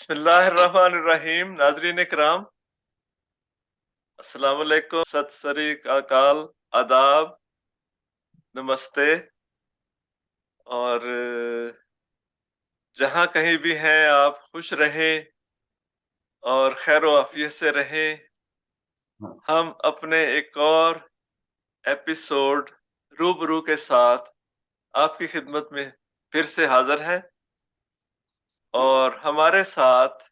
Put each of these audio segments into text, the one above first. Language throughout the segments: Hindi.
बिस्मिल्लाहिर्रहमानिर्रहीम। नाज़रीन इकराम, अस्सलाम वालेकुम, सत श्री अकाल, आदाब, नमस्ते। और जहाँ कहीं भी हैं आप खुश रहें और खैर आफियत से रहें। हाँ। हम अपने एक और एपिसोड रूबरू के साथ आपकी खिदमत में फिर से हाजिर हैं और हमारे साथ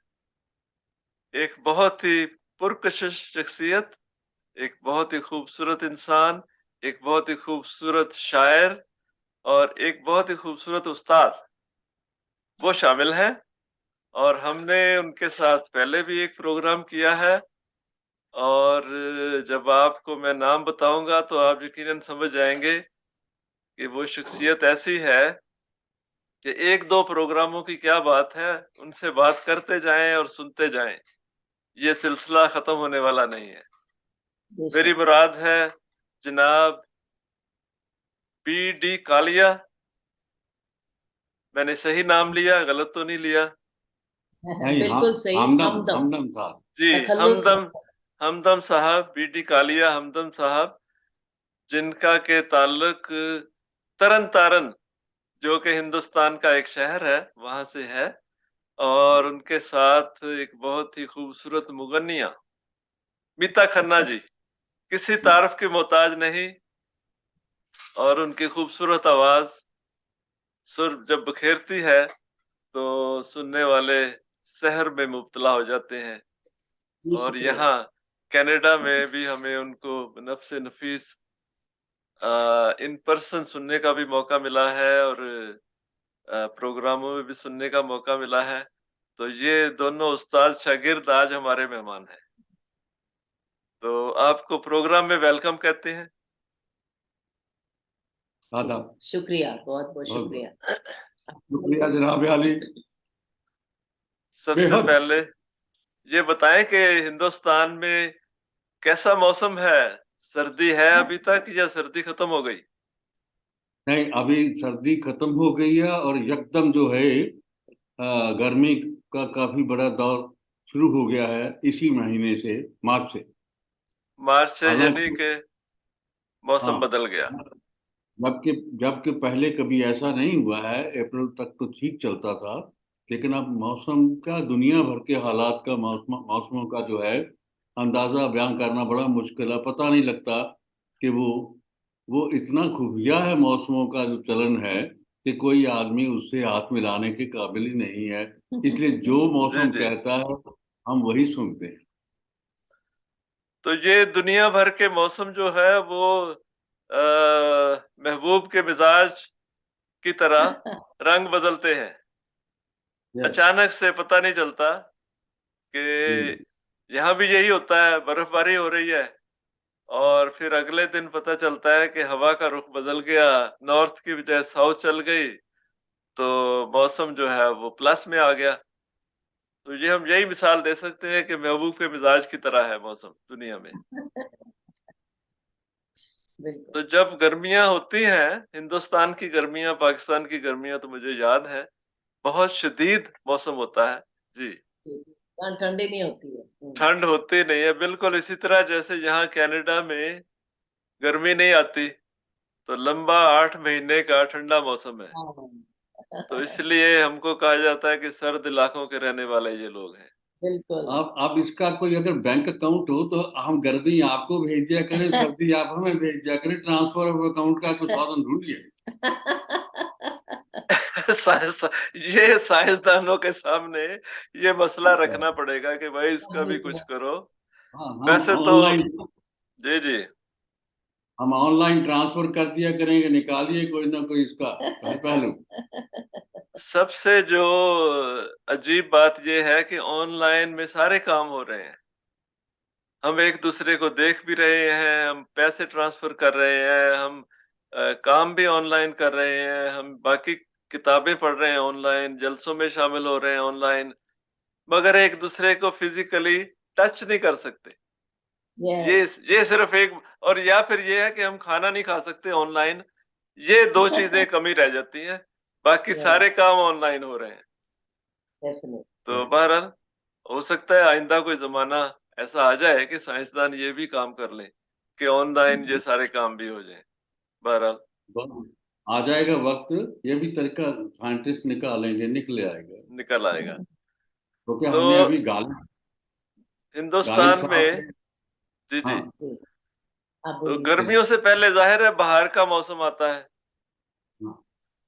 एक बहुत ही पुरकशिश शख्सियत, एक बहुत ही खूबसूरत इंसान, एक बहुत ही खूबसूरत शायर और एक बहुत ही खूबसूरत उस्ताद वो शामिल हैं। और हमने उनके साथ पहले भी एक प्रोग्राम किया है और जब आपको मैं नाम बताऊंगा तो आप यकीनन समझ जाएंगे कि वो शख्सियत ऐसी है कि एक दो प्रोग्रामों की क्या बात है, उनसे बात करते जाएं और सुनते जाएं, ये सिलसिला खत्म होने वाला नहीं है। मेरी बेशक। मुराद है जनाब बी डी कालिया। मैंने सही नाम लिया, गलत तो नहीं लिया? नहीं, बिल्कुल सही। हमदम हमदम हमदम था। जी, तखल्लुस। हमदम हमदम साहब, बी डी कालिया हमदम साहब, जिनका के ताल्लुक तरन तारन, जो कि हिंदुस्तान का एक शहर है, वहां से है। और उनके साथ एक बहुत ही खूबसूरत मुगन्निया मीता खन्ना जी, किसी तारीफ की मोहताज नहीं। और उनकी खूबसूरत आवाज सुर जब बखेरती है तो सुनने वाले सहर में मुब्तला हो जाते हैं। जी और शुक्रिया। यहाँ कनाडा में भी हमें उनको नफ्स नफीस इन पर्सन सुनने का भी मौका मिला है और प्रोग्रामों में भी सुनने का मौका मिला है। तो ये दोनों उस्ताद शागिर्द आज हमारे मेहमान हैं, तो आपको प्रोग्राम में वेलकम कहते हैं। जी आदाब। शुक्रिया, बहुत बहुत बहुत बहुत शुक्रिया। शुक्रिया जनाब आली। सबसे बेहद। पहले ये बताएं कि हिंदुस्तान में कैसा मौसम है? सर्दी है अभी तक या सर्दी खत्म हो गई? नहीं, अभी सर्दी खत्म हो गई है और यकदम जो है गर्मी का काफी बड़ा दौर शुरू हो गया है इसी महीने से, मार्च से। मार्च से यानी हालांकि कि मौसम हाँ, बदल गया। जबकि जबकि पहले कभी ऐसा नहीं हुआ है। अप्रैल तक तो ठीक चलता था, लेकिन अब मौसम का, दुनिया भर के हालात का, मौसमों का जो है अंदाजा बयान करना बड़ा मुश्किल है। पता नहीं लगता कि वो इतना खुफिया है मौसमों का जो चलन है कि कोई आदमी उससे हाथ मिलाने के काबिल ही नहीं है। इसलिए जो जी मौसम जी। कहता है हम वही सुनते हैं। तो ये दुनिया भर के मौसम जो है वो महबूब के मिजाज की तरह रंग बदलते हैं। यस। अचानक से पता नहीं चलता कि यहाँ भी यही होता है, बर्फबारी हो रही है और फिर अगले दिन पता चलता है कि हवा का रुख बदल गया, नॉर्थ की बजाय साउथ चल गई, तो मौसम जो है वो प्लस में आ गया। तो ये हम यही मिसाल दे सकते हैं कि महबूब के मिजाज की तरह है मौसम दुनिया में। बिल्कुल। तो जब गर्मियां होती हैं, हिंदुस्तान की गर्मियां, पाकिस्तान की गर्मियां, तो मुझे याद है बहुत शदीद मौसम होता है। जी। जी, ठंडी नहीं होती है। ठंड होती नहीं है, बिल्कुल इसी तरह जैसे यहाँ कनाडा में गर्मी नहीं आती, तो लंबा 8 महीने का ठंडा मौसम है। हाँ। तो इसलिए हमको कहा जाता है कि सर्द इलाकों के रहने वाले ये लोग हैं। बिल्कुल। अब इसका कोई अगर बैंक अकाउंट हो तो हम गर्मी आपको भेज दिया करें, सर्दी आप हमें भेज दिया करें। ट्रांसफर ऑफ अकाउंट का कुछ साधन ढूंढिए। साइंस, ये साइंसदानों के सामने ये मसला रखना पड़ेगा कि भाई इसका भी कुछ करो। हाँ, वैसे तो जी जी। हम ऑनलाइन ट्रांसफर कर दिया करेंगे, निकालिए कोई ना कोई इसका पहलू। सबसे जो अजीब बात ये है कि ऑनलाइन में सारे काम हो रहे हैं। हम एक दूसरे को देख भी रहे हैं, हम पैसे ट्रांसफर कर रहे हैं, हम काम भी ऑनलाइन कर रहे हैं, हम बाकी किताबें पढ़ रहे हैं ऑनलाइन, जलसों में शामिल हो रहे हैं ऑनलाइन, मगर एक दूसरे को फिजिकली टच नहीं कर सकते। ये यस। ये सिर्फ एक, और या फिर ये है कि हम खाना नहीं खा सकते ऑनलाइन। ये दो चीजें कमी रह जाती हैं, बाकी सारे यस, काम ऑनलाइन हो रहे हैं। डेफिनेट। तो बहरहाल हो सकता है आइंदा कोई ज़माना ऐसा आ जाए कि साइंसदान ये भी काम कर लें कि ऑनलाइन ये सारे काम भी हो जाएँ। बहरहाल बस आ जाएगा वक्त, ये भी तरीका साइंटिस्ट निकालेंगे, निकले आएगा। निकल आएगा। क्योंकि तो हमने अभी गालिब हिंदुस्तान साहब में के। जी, जी। हाँ, जी, आप तो बोलिए सर। गर्मियों से पहले ज़ाहिर है बाहर का मौसम आता है हाँ,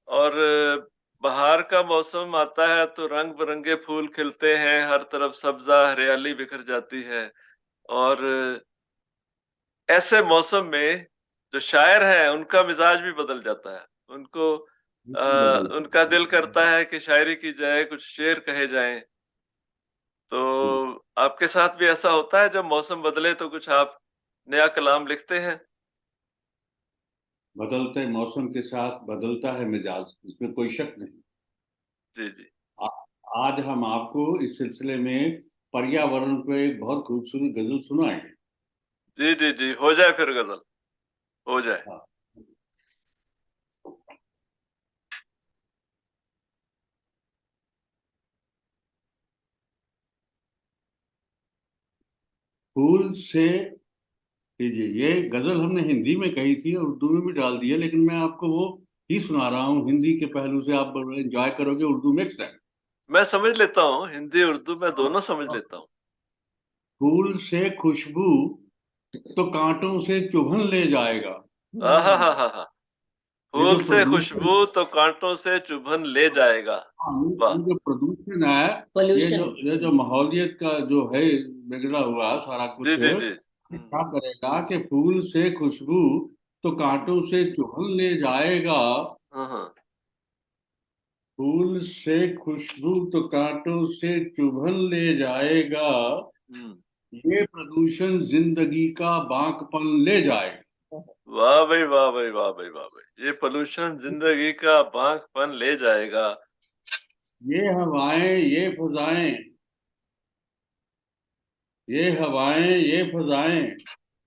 और बाहर का मौसम आता है तो रंग-बिरंगे फूल खिलते हैं, हर तरफ सब्ज़ा हरियाली बिखर जाती है और ऐसे मौसम में जो शायर हैं उनका मिज़ाज भी बदल जाता है। उनको बिल्कुल बदलता उनका दिल है। करता है कि शायरी की जाए, कुछ शेर कहे जाएँ। तो हम्म, आपके साथ भी ऐसा होता है जब मौसम बदले तो कुछ आप नया कलाम लिखते हैं? बदलते मौसम के साथ बदलता है मिजाज, इसमें कोई शक नहीं। जी, जी। आ, आज हम आपको इस सिलसिले में पर्यावरण पे एक बहुत खूबसूरत गजल सुनाएंगे। जी, जी, जी। हो जाए फिर गज़ल, हो जाए। हाँ। फूल से लीजिए, ये गजल हमने हिंदी में कही थी और उर्दू में भी डाल दी है, लेकिन मैं आपको वो ही सुना रहा हूँ हिंदी के पहलू से। आप एंजॉय करोगे, उर्दू मिक्स है। मैं समझ लेता हूँ, हिंदी, उर्दू मैं हाँ, दोनों समझ हाँ। लेता हूँ। फूल से खुशबू तो कांटों से चुभन ले जाएगा। आहाहाहा! ये फूल जो से प्रदूषण, खुशबू तो काँटों से चुभन ले जाएगा। हाँ, वाह! ये जो प्रदूषण है, ये जो पोल्यूशन। ये जो माहौलियत का जो है बिगड़ा हुआ सारा जी, कुछ, जी, जी। ये हुँ। क्या करेगा कि फूल से खुशबू तो कांटों से चुभन ले जाएगा। हाँ, हाँ। फूल से खुशबू तो कांटों से चुभन ले जाएगा। हुँ। ये प्रदूषण जिंदगी का बांकपन ले जाएगा। वाह भई वाह भई वाह भई वाह भई! ये पॉल्यूशन ज़िंदगी का बाँकपन ले जाएगा। ये फजाएं, ये फजाएं,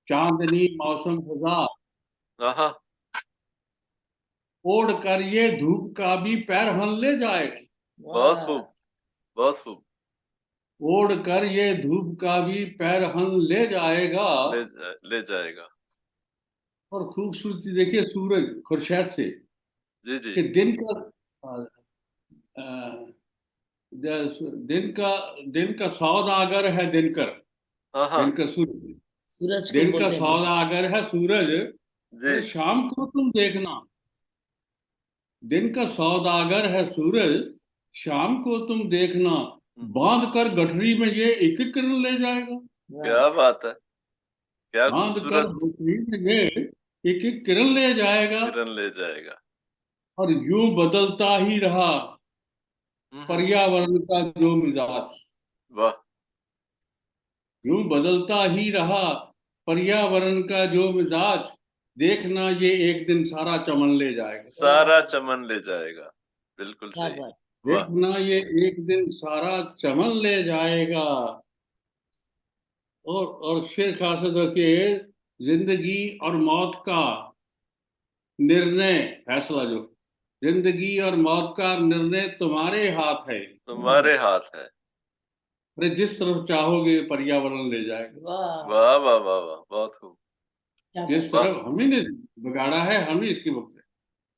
चांदनी मौसम फजा, आहा! ओढ़ कर ये धूप का भी पैरहन ले जाएगा। बहुत वाह! खूब, बहुत खूब। ओढ़ कर ये धूप का भी पैरहन ले जाएगा। ले जाएगा। और खूबसूरती देखिए सूरज खुरशेद से, जी, जी। कि अ, अ, दिन का दिन का सौदागर है दिनकर। हाँ, हाँ। दिनकर सूरज, सूरज को दिन का बोलते हैं दिन। सौदागर है सूरज। जी। अरे शाम को तुम देखना, दिन का सौदागर है सूरज, शाम को तुम देखना, हुँ। बांध कर गठरी में ये एक एक किरण ले जाएगा। वाह! क्या बात है! क्या बांध कर खूबसूरत गठरी में ये एक एक किरण ले जाएगा। किरण ले जाएगा। और यूं बदलता ही रहा हुँ, हुँ। पर्यावरण का जो मिजाज, वाह! यूं बदलता ही रहा पर्यावरण का जो मिजाज, देखना ये एक दिन सारा चमन ले जाएगा। सारा वाह! चमन ले जाएगा। बिल्कुल क्या सही। बात! वाह! देखना ये एक दिन सारा चमन ले जाएगा। और शेर खास रखिए, जिंदगी और मौत का निर्णय, फैसला जो, जिंदगी और मौत का निर्णय तुम्हारे हाथ है। हुँ, तुम्हारे हाथ है। अरे जिस तरफ चाहोगे पर्यावरण ले जाएगा। वाह! वाह, वाह, वाह, वाह! बहुत खूब। क्या जिस बात! वाह! तरफ हम ही ने बिगाड़ा है, हम ही इसकी वक्त है।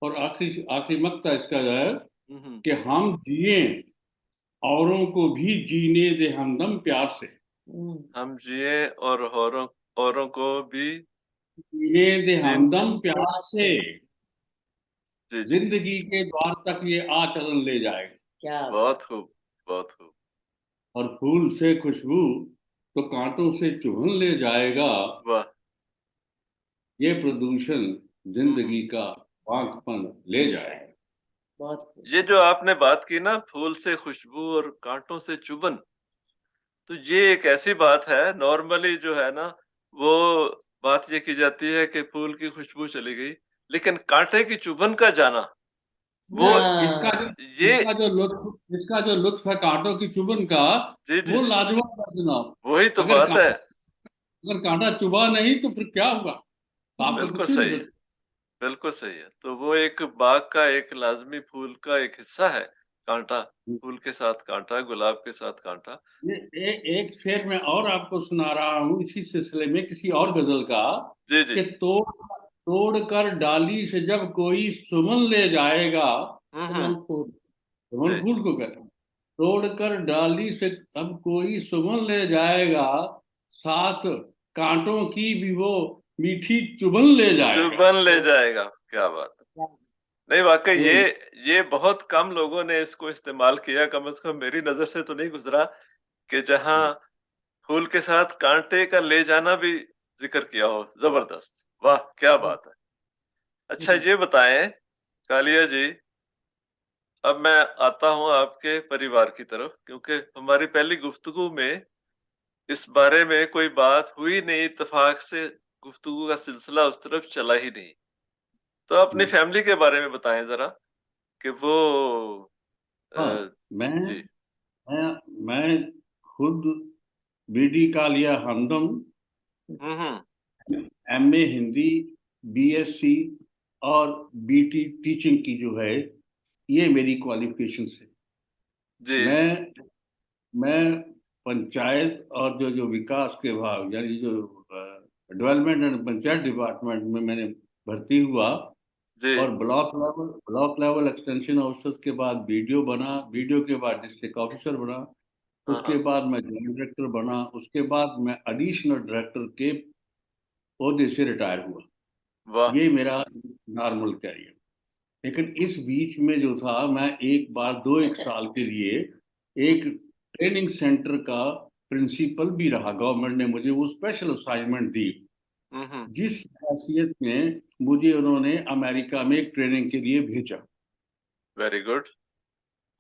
और आखिरी आखिरी मक्ता इसका जो है हुँ, हुँ। कि हम जिए, औरों को भी जीने दे हमदम प्यार से। हुँ, हम जिए और औरों को भी जीने दे जिन हमदम दम प्यार प्यार से, से। जी, जी। जिंदगी के द्वार तक ये आचरण ले जाएगा। क्या बात! बहुत खूब, बहुत खूब। और फूल से खुशबू तो कांटों से चुभन ले जाएगा। वाह! ये प्रदूषण हुँ, हुँ। जिंदगी का बांकपन ले जाएगा। बहुत खूब। ये जो आपने बात की ना फूल से खुशबू और काँटों से चुभन, तो ये एक ऐसी बात है नॉर्मली जो है ना, वो बात ये की जाती है कि फूल की खुशबू चली गई, लेकिन काँटे की चुभन का जाना, वो इसका जो हाँ, ये इसका जो लुत्फ है कांटों की चुभन का, जी, जी, वो जी। लाजवाब है जनाब। वही तो अगर बात है। कांटा अगर कांटा चुभा नहीं तो फिर क्या होगा? तो आपका बिल्कुल कुछ भी नहीं सही है, बचेगा। बिल्कुल सही है। तो वो एक बाग का एक लाज़मी फूल का एक हिस्सा है, कांटा, फूल के साथ कांटा, गुलाब के साथ कांटा। एक शेर मैं और आपको सुना रहा हूँ इसी सिलसिले में किसी और गजल का, जी, जी। कि तोड़ कर डाली से जब कोई सुमन ले जाएगा, हुँ, सुमन हुँ। फूल। सुमन जी, फूल को कहते हैं, तोड़ कर डाली से अब कोई सुमन ले जाएगा, साथ कांटों की भी वो मीठी चुभन ले जाएगा। चुभन ले जाएगा, क्या बात है। नहीं वाक़ई तो ये बहुत कम लोगों ने इसको इस्तेमाल किया, कम से कम मेरी नज़र से तो नहीं गुज़रा कि जहाँ फूल के साथ कांटे का ले जाना भी ज़िक्र किया हो, ज़बरदस्त! वाह! क्या बात है। अच्छा ये बताएँ कालिया जी, अब मैं आता हूँ आपके परिवार की तरफ क्योंकि हमारी पहली गुफ्तगू में इस बारे में कोई बात हुई नहीं, इत्तेफ़ाक से गुफ्तगू का सिलसिला उस तरफ चला ही नहीं। तो अपनी फैमिली के बारे में बताएँ ज़रा कि वो हाँ, अ, मैं जी। मैं खुद बीडी कालिया हमदम, हुँ, हुँ। एमए हिंदी, बीएससी और बीटी टीचिंग की जो है, ये मेरी क्वालिफिकेशन है। जी। मैं मैं पंचायत और जो जो विकास के भाग यानी जो डेवलपमेंट एंड पंचायत डिपार्टमेंट में मैंने भर्ती हुआ, जी। और ब्लॉक लेवल एक्सटेंशन ऑफिसर के बाद बीडीओ बना, बीडीओ के बाद डिस्ट्रिक्ट ऑफिसर बना, हाँ, उसके हाँ। बाद मैं जॉइंट डायरेक्टर बना, उसके बाद मैं एडिशनल डायरेक्टर के ओहदे से रिटायर हुआ। वाह! ये मेरा नॉर्मल कैरियर। लेकिन इस बीच में जो था, मैं एक बार दो एक साल के लिए हुँ, एक ट्रेनिंग सेंटर का प्रिंसिपल भी रहा। गवर्नमेंट ने मुझे वो स्पेशल असाइनमेंट दी, हुँ, हुँ। जिस हैसियत में मुझे उन्होंने अमेरिका में एक ट्रेनिंग के लिए भेजा। Very good.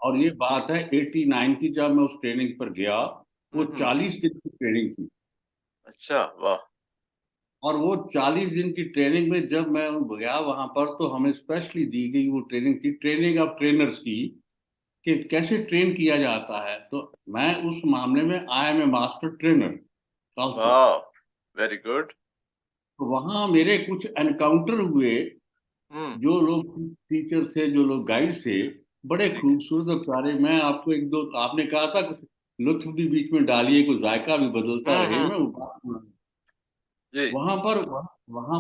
और ये बात है 89 की, जब मैं उस ट्रेनिंग पर गया, वो हुँ, हुँ। 40 दिन की ट्रेनिंग थी। अच्छा, वाह! और वो 40 दिन की ट्रेनिंग में जब मैं गया वहां पर, तो हमें स्पेशली दी गई वो ट्रेनिंग थी, ट्रेनिंग ऑफ ट्रेनर्स की, कि कैसे ट्रेन किया जाता है। तो मैं उस मामले में I am a master trainer also. वाह! Very good. तो वहाँ मेरे कुछ एनकाउंटर हुए, हुँ, जो लोग टीचर थे, जो लोग गाइड थे, बड़े ठीक है। खूबसूरत और प्यारे। मैं आपको एक दो, आपने कहा था कुछ लुत्फ भी बीच में डालिए, कुछ जायका भी बदलता हुँ, रहे, हुँ। मैं वो बात सुना। जी। वहां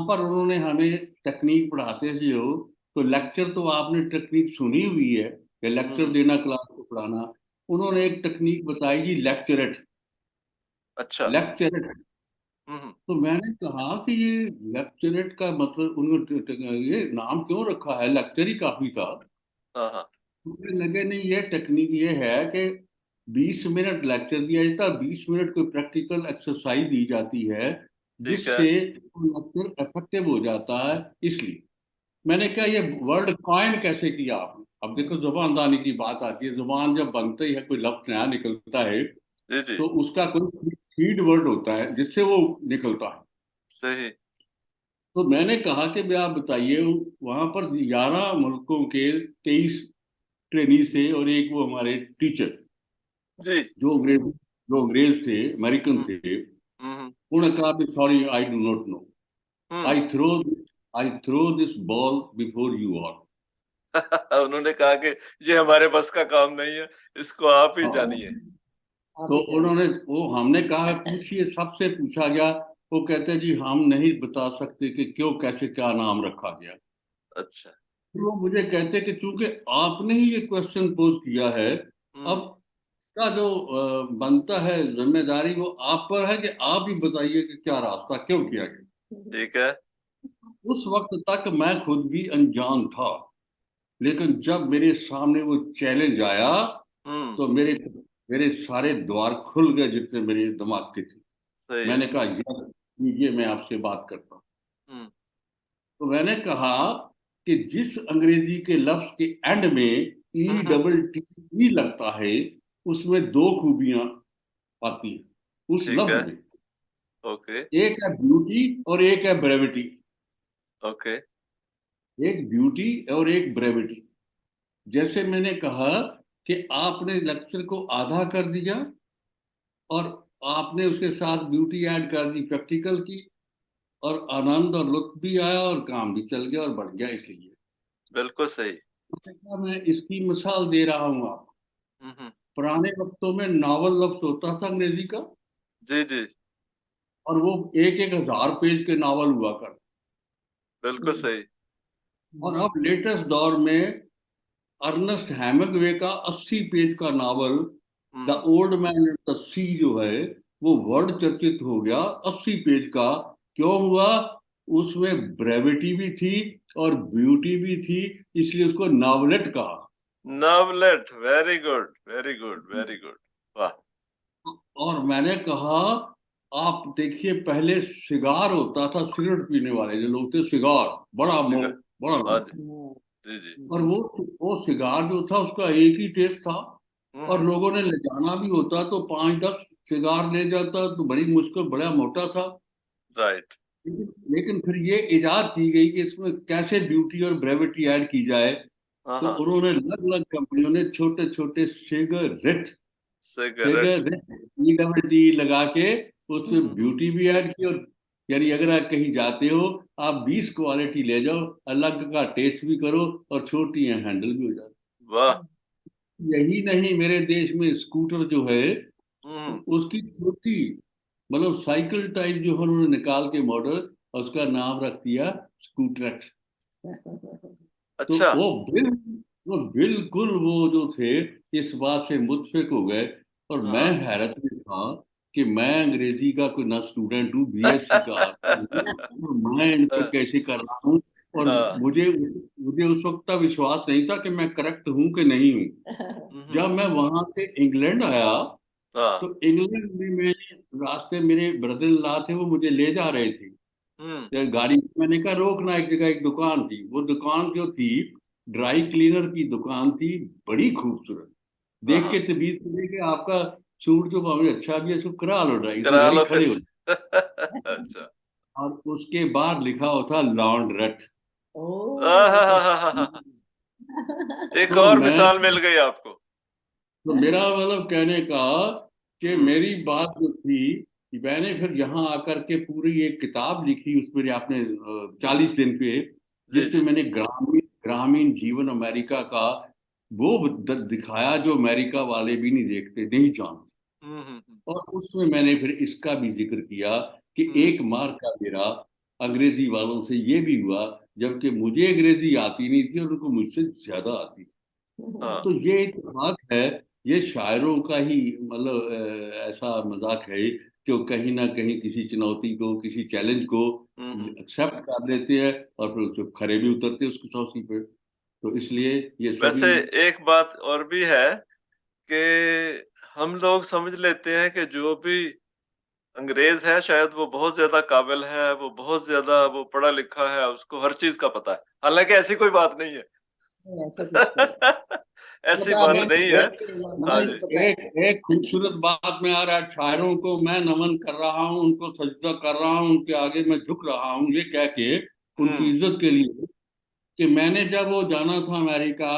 पर उन्होंने हमें टेक्निक पढ़ाते थे हो। तो लेक्चर तो आपने टेक्निक सुनी हुई है कि हुँ, लेक्चर हुँ। देना, क्लास को पढ़ाना। उन्होंने एक टेक्निक बताई जी, लेक्चरेट। अच्छा। लेक्चरेट। हुँ, हुँ। तो मैंने कहा कि ये लेक्चरेट का मतलब उन्होंने ये नाम क्यों रखा है, लेक्चर ही काफी था। हाँ, हाँ। मुझे लगे नहीं, ये टेक्निक ये है कि 20 मिनट लेक्चर दिया जाता है, 20 मिनट कोई प्रैक्टिकल एक्सरसाइज दी जाती है, ठीक है। जिससे लेक्चर इफेक्टिव हो जाता है। इसलिए मैंने कहा, ये वर्ड कॉइन कैसे किया आपने। अब देखो, जुबान दानी की बात आती है, जुबान जब बनते ही है, कोई लफ्ज नया निकलता है, जी, जी। तो उसका कोई सीड वर्ड होता है जिससे वो निकलता है। सही। तो मैंने कहा कि भैया आप बताइए, वहां पर 11 मुल्कों के 23 ट्रेनी थे, और एक वो हमारे टीचर, जी। जो अंग्रेज जो अंग्रेज थे, अमेरिकन हुँ, थे। हुँ, हुँ। उन्होंने कहा कि sorry, I do not know, हुँ। I throw I throw this ball before you all. उन्होंने कहा कि ये हमारे बस का काम नहीं है, इसको आप ही हाँ। जानिए। आप तो भी जानिए। उन्होंने, वो हमने कहा पूछिए, सबसे पूछा गया। वो कहते जी, हम नहीं बता सकते कि क्यों, कैसे, क्या नाम रखा गया। अच्छा। फिर वो मुझे कहते कि चूंकि आपने ही ये क्वेश्चन पोज किया है, अब हुँ, का जो बनता है, जिम्मेदारी वो आप पर है कि आप ही बताइए कि क्या रास्ता क्यों किया गया। ठीक है। उस वक्त तक मैं खुद भी अनजान था, लेकिन जब मेरे सामने वो चैलेंज आया, हुँ, तो मेरे सारे द्वार खुल गए जितने मेरे दिमाग के थे। सही है। मैंने कहा, यस, ये मैं आपसे बात करता हूँ। हुँ, तो मैंने कहा कि जिस अंग्रेजी के लफ्ज के एंड में हुँ, ई हुँ। डबल टी ई लगता है, उसमें दो खूबियां आती है उस ठीक है। लफ्ज में। ओके, एक है ब्यूटी और एक है ब्रेविटी। ओके। एक ब्यूटी और एक ब्रेविटी। जैसे मैंने कहा कि आपने लेक्चर को आधा कर दिया, और आपने उसके साथ ब्यूटी ऐड कर दी प्रैक्टिकल की, और आनंद और लुत्फ भी आया, और काम भी चल गया और बढ़ गया। इसलिए बिल्कुल सही। मैं इसकी मिसाल दे रहा हूँ आपको। हम्म। पुराने वक्तों में नावल लफ्ज होता था अंग्रेजी का, जी जी, और वो 1,000 पेज के नावल हुआ कर। बिल्कुल सही। और अब लेटेस्ट दौर में अर्नेस्ट हेमिंग्वे का 80 पेज का novel the hmm. Old man and the sea जो है, वो वर्ल्ड चर्चित हो गया। 80 पेज का क्यों हुआ? उसमें ब्रेविटी भी थी और ब्यूटी भी थी, इसलिए उसको नावलेट कहा। Novelette, very good very good very good. वाह। और मैंने कहा, आप देखिए, पहले सिगार होता था, सिगरेट पीने वाले जो लोग थे, सिगार बड़ा सिंगर। बड़ा, हाँ जी जी जी। और वो सिगार जो था उसका एक ही टेस्ट था। और हम्म। लोगों ने ले जाना भी होता तो 5-10 सिगार ले जाता तो बड़ी मुश्किल, बड़ा मोटा था। राइट। लेकिन फिर ये इजाद की गई कि इसमें कैसे ब्यूटी और ब्रेविटी ऐड की जाए। हाँ तो हाँ। उन्होंने अलग अलग कंपनियों ने छोटे छोटे सिगरेट, सिगरेट। EWT लगा के उसमें ब्यूटी भी ऐड की। और यानी अगर आप कहीं जाते हो, आप 20 क्वालिटी ले जाओ, अलग का टेस्ट भी करो, और छोटी है हैंडल भी हो जाती। वाह। यही नहीं, मेरे देश में स्कूटर जो है, हम्म। उसकी छोटी, मतलब साइकिल टाइप जो है, उन्होंने निकाल के मॉडल, और उसका नाम रख दिया स्कूटरेट। तो अच्छा। वो बिल्कुल वो जो थे, इस बात से मुत्फिक हो गए। और मैं हाँ। हैरत में था कि मैं अंग्रेजी का कोई ना स्टूडेंट हूँ, BSc का आदमी हूँ, और मैं इन पर कैसे कर रहा हूँ। और हाँ। मुझे मुझे उस वक्त का विश्वास नहीं था कि मैं करेक्ट हूँ कि नहीं हूँ। हम्म। जब मैं वहां से इंग्लैंड आया, हाँ। तो इंग्लैंड में मैंने रास्ते, मेरे ब्रदर इन लॉ थे, वो मुझे ले जा रहे थे। हम्म। तो गाड़ी, मैंने कहा रोकना, एक जगह एक दुकान थी। वो दुकान जो थी, ड्राई क्लीनर की दुकान थी, बड़ी खूबसूरत। हाँ देख के हाँ। तबीयत खुली कि आपका सूट जो हमें अच्छा भी है, इसको करा लो ड्राई, इसमें करा गाड़ी लो फिर खड़े हो। से। अच्छा। और उसके बाद लिखा होता लॉन्ड्रेट। आहाहाहा। एक तो और मैं मिसाल मिल गई आपको। तो मेरा मतलब कहने का कि हम्म। मेरी बात जो थी कि मैंने फिर यहाँ आकर के पूरी एक किताब लिखी, उसमें आपने 40 दिन पे, जी जिसमें जी। मैंने ग्रामीण ग्रामीण जीवन अमेरिका का वो दिखाया जो अमेरिका वाले भी नहीं देखते, नहीं जानते। हम्म। और उसमें मैंने फिर इसका भी जिक्र किया कि हम्म। एक मार का मेरा अंग्रेजी वालों से ये भी हुआ, जबकि मुझे अंग्रेजी आती नहीं थी और उनको मुझसे ज्यादा आती थी। हाँ। तो ये इत्तेफाक है, ये शायरों का ही मतलब ऐसा मजाक है कि वो कहीं ना कहीं किसी चुनौती को, किसी चैलेंज को हम्म। एक्सेप्ट कर लेते हैं, और फिर उसको खरे भी उतरते हैं उसकी सौसी पे। तो इसलिए ये वैसे सभी। एक बात और भी है कि हम लोग समझ लेते हैं कि जो भी अंग्रेज है शायद वो बहुत ज्यादा काबिल है, वो बहुत ज्यादा वो पढ़ा लिखा है, उसको हर चीज का पता है। हालांकि ऐसी कोई बात नहीं है। ऐसा कुछ नहीं है। ऐसी बता बात रहे नहीं है। एक हैं हाँ हमें जी। पता है। एक एक खूबसूरत बात में आ रहा है, शायरों को मैं नमन कर रहा हूँ, उनको सजदा कर रहा हूँ, उनके आगे मैं झुक रहा हूँ, ये कह के उनकी हम्म। इज्जत के लिए, कि मैंने जब वो जाना था अमेरिका,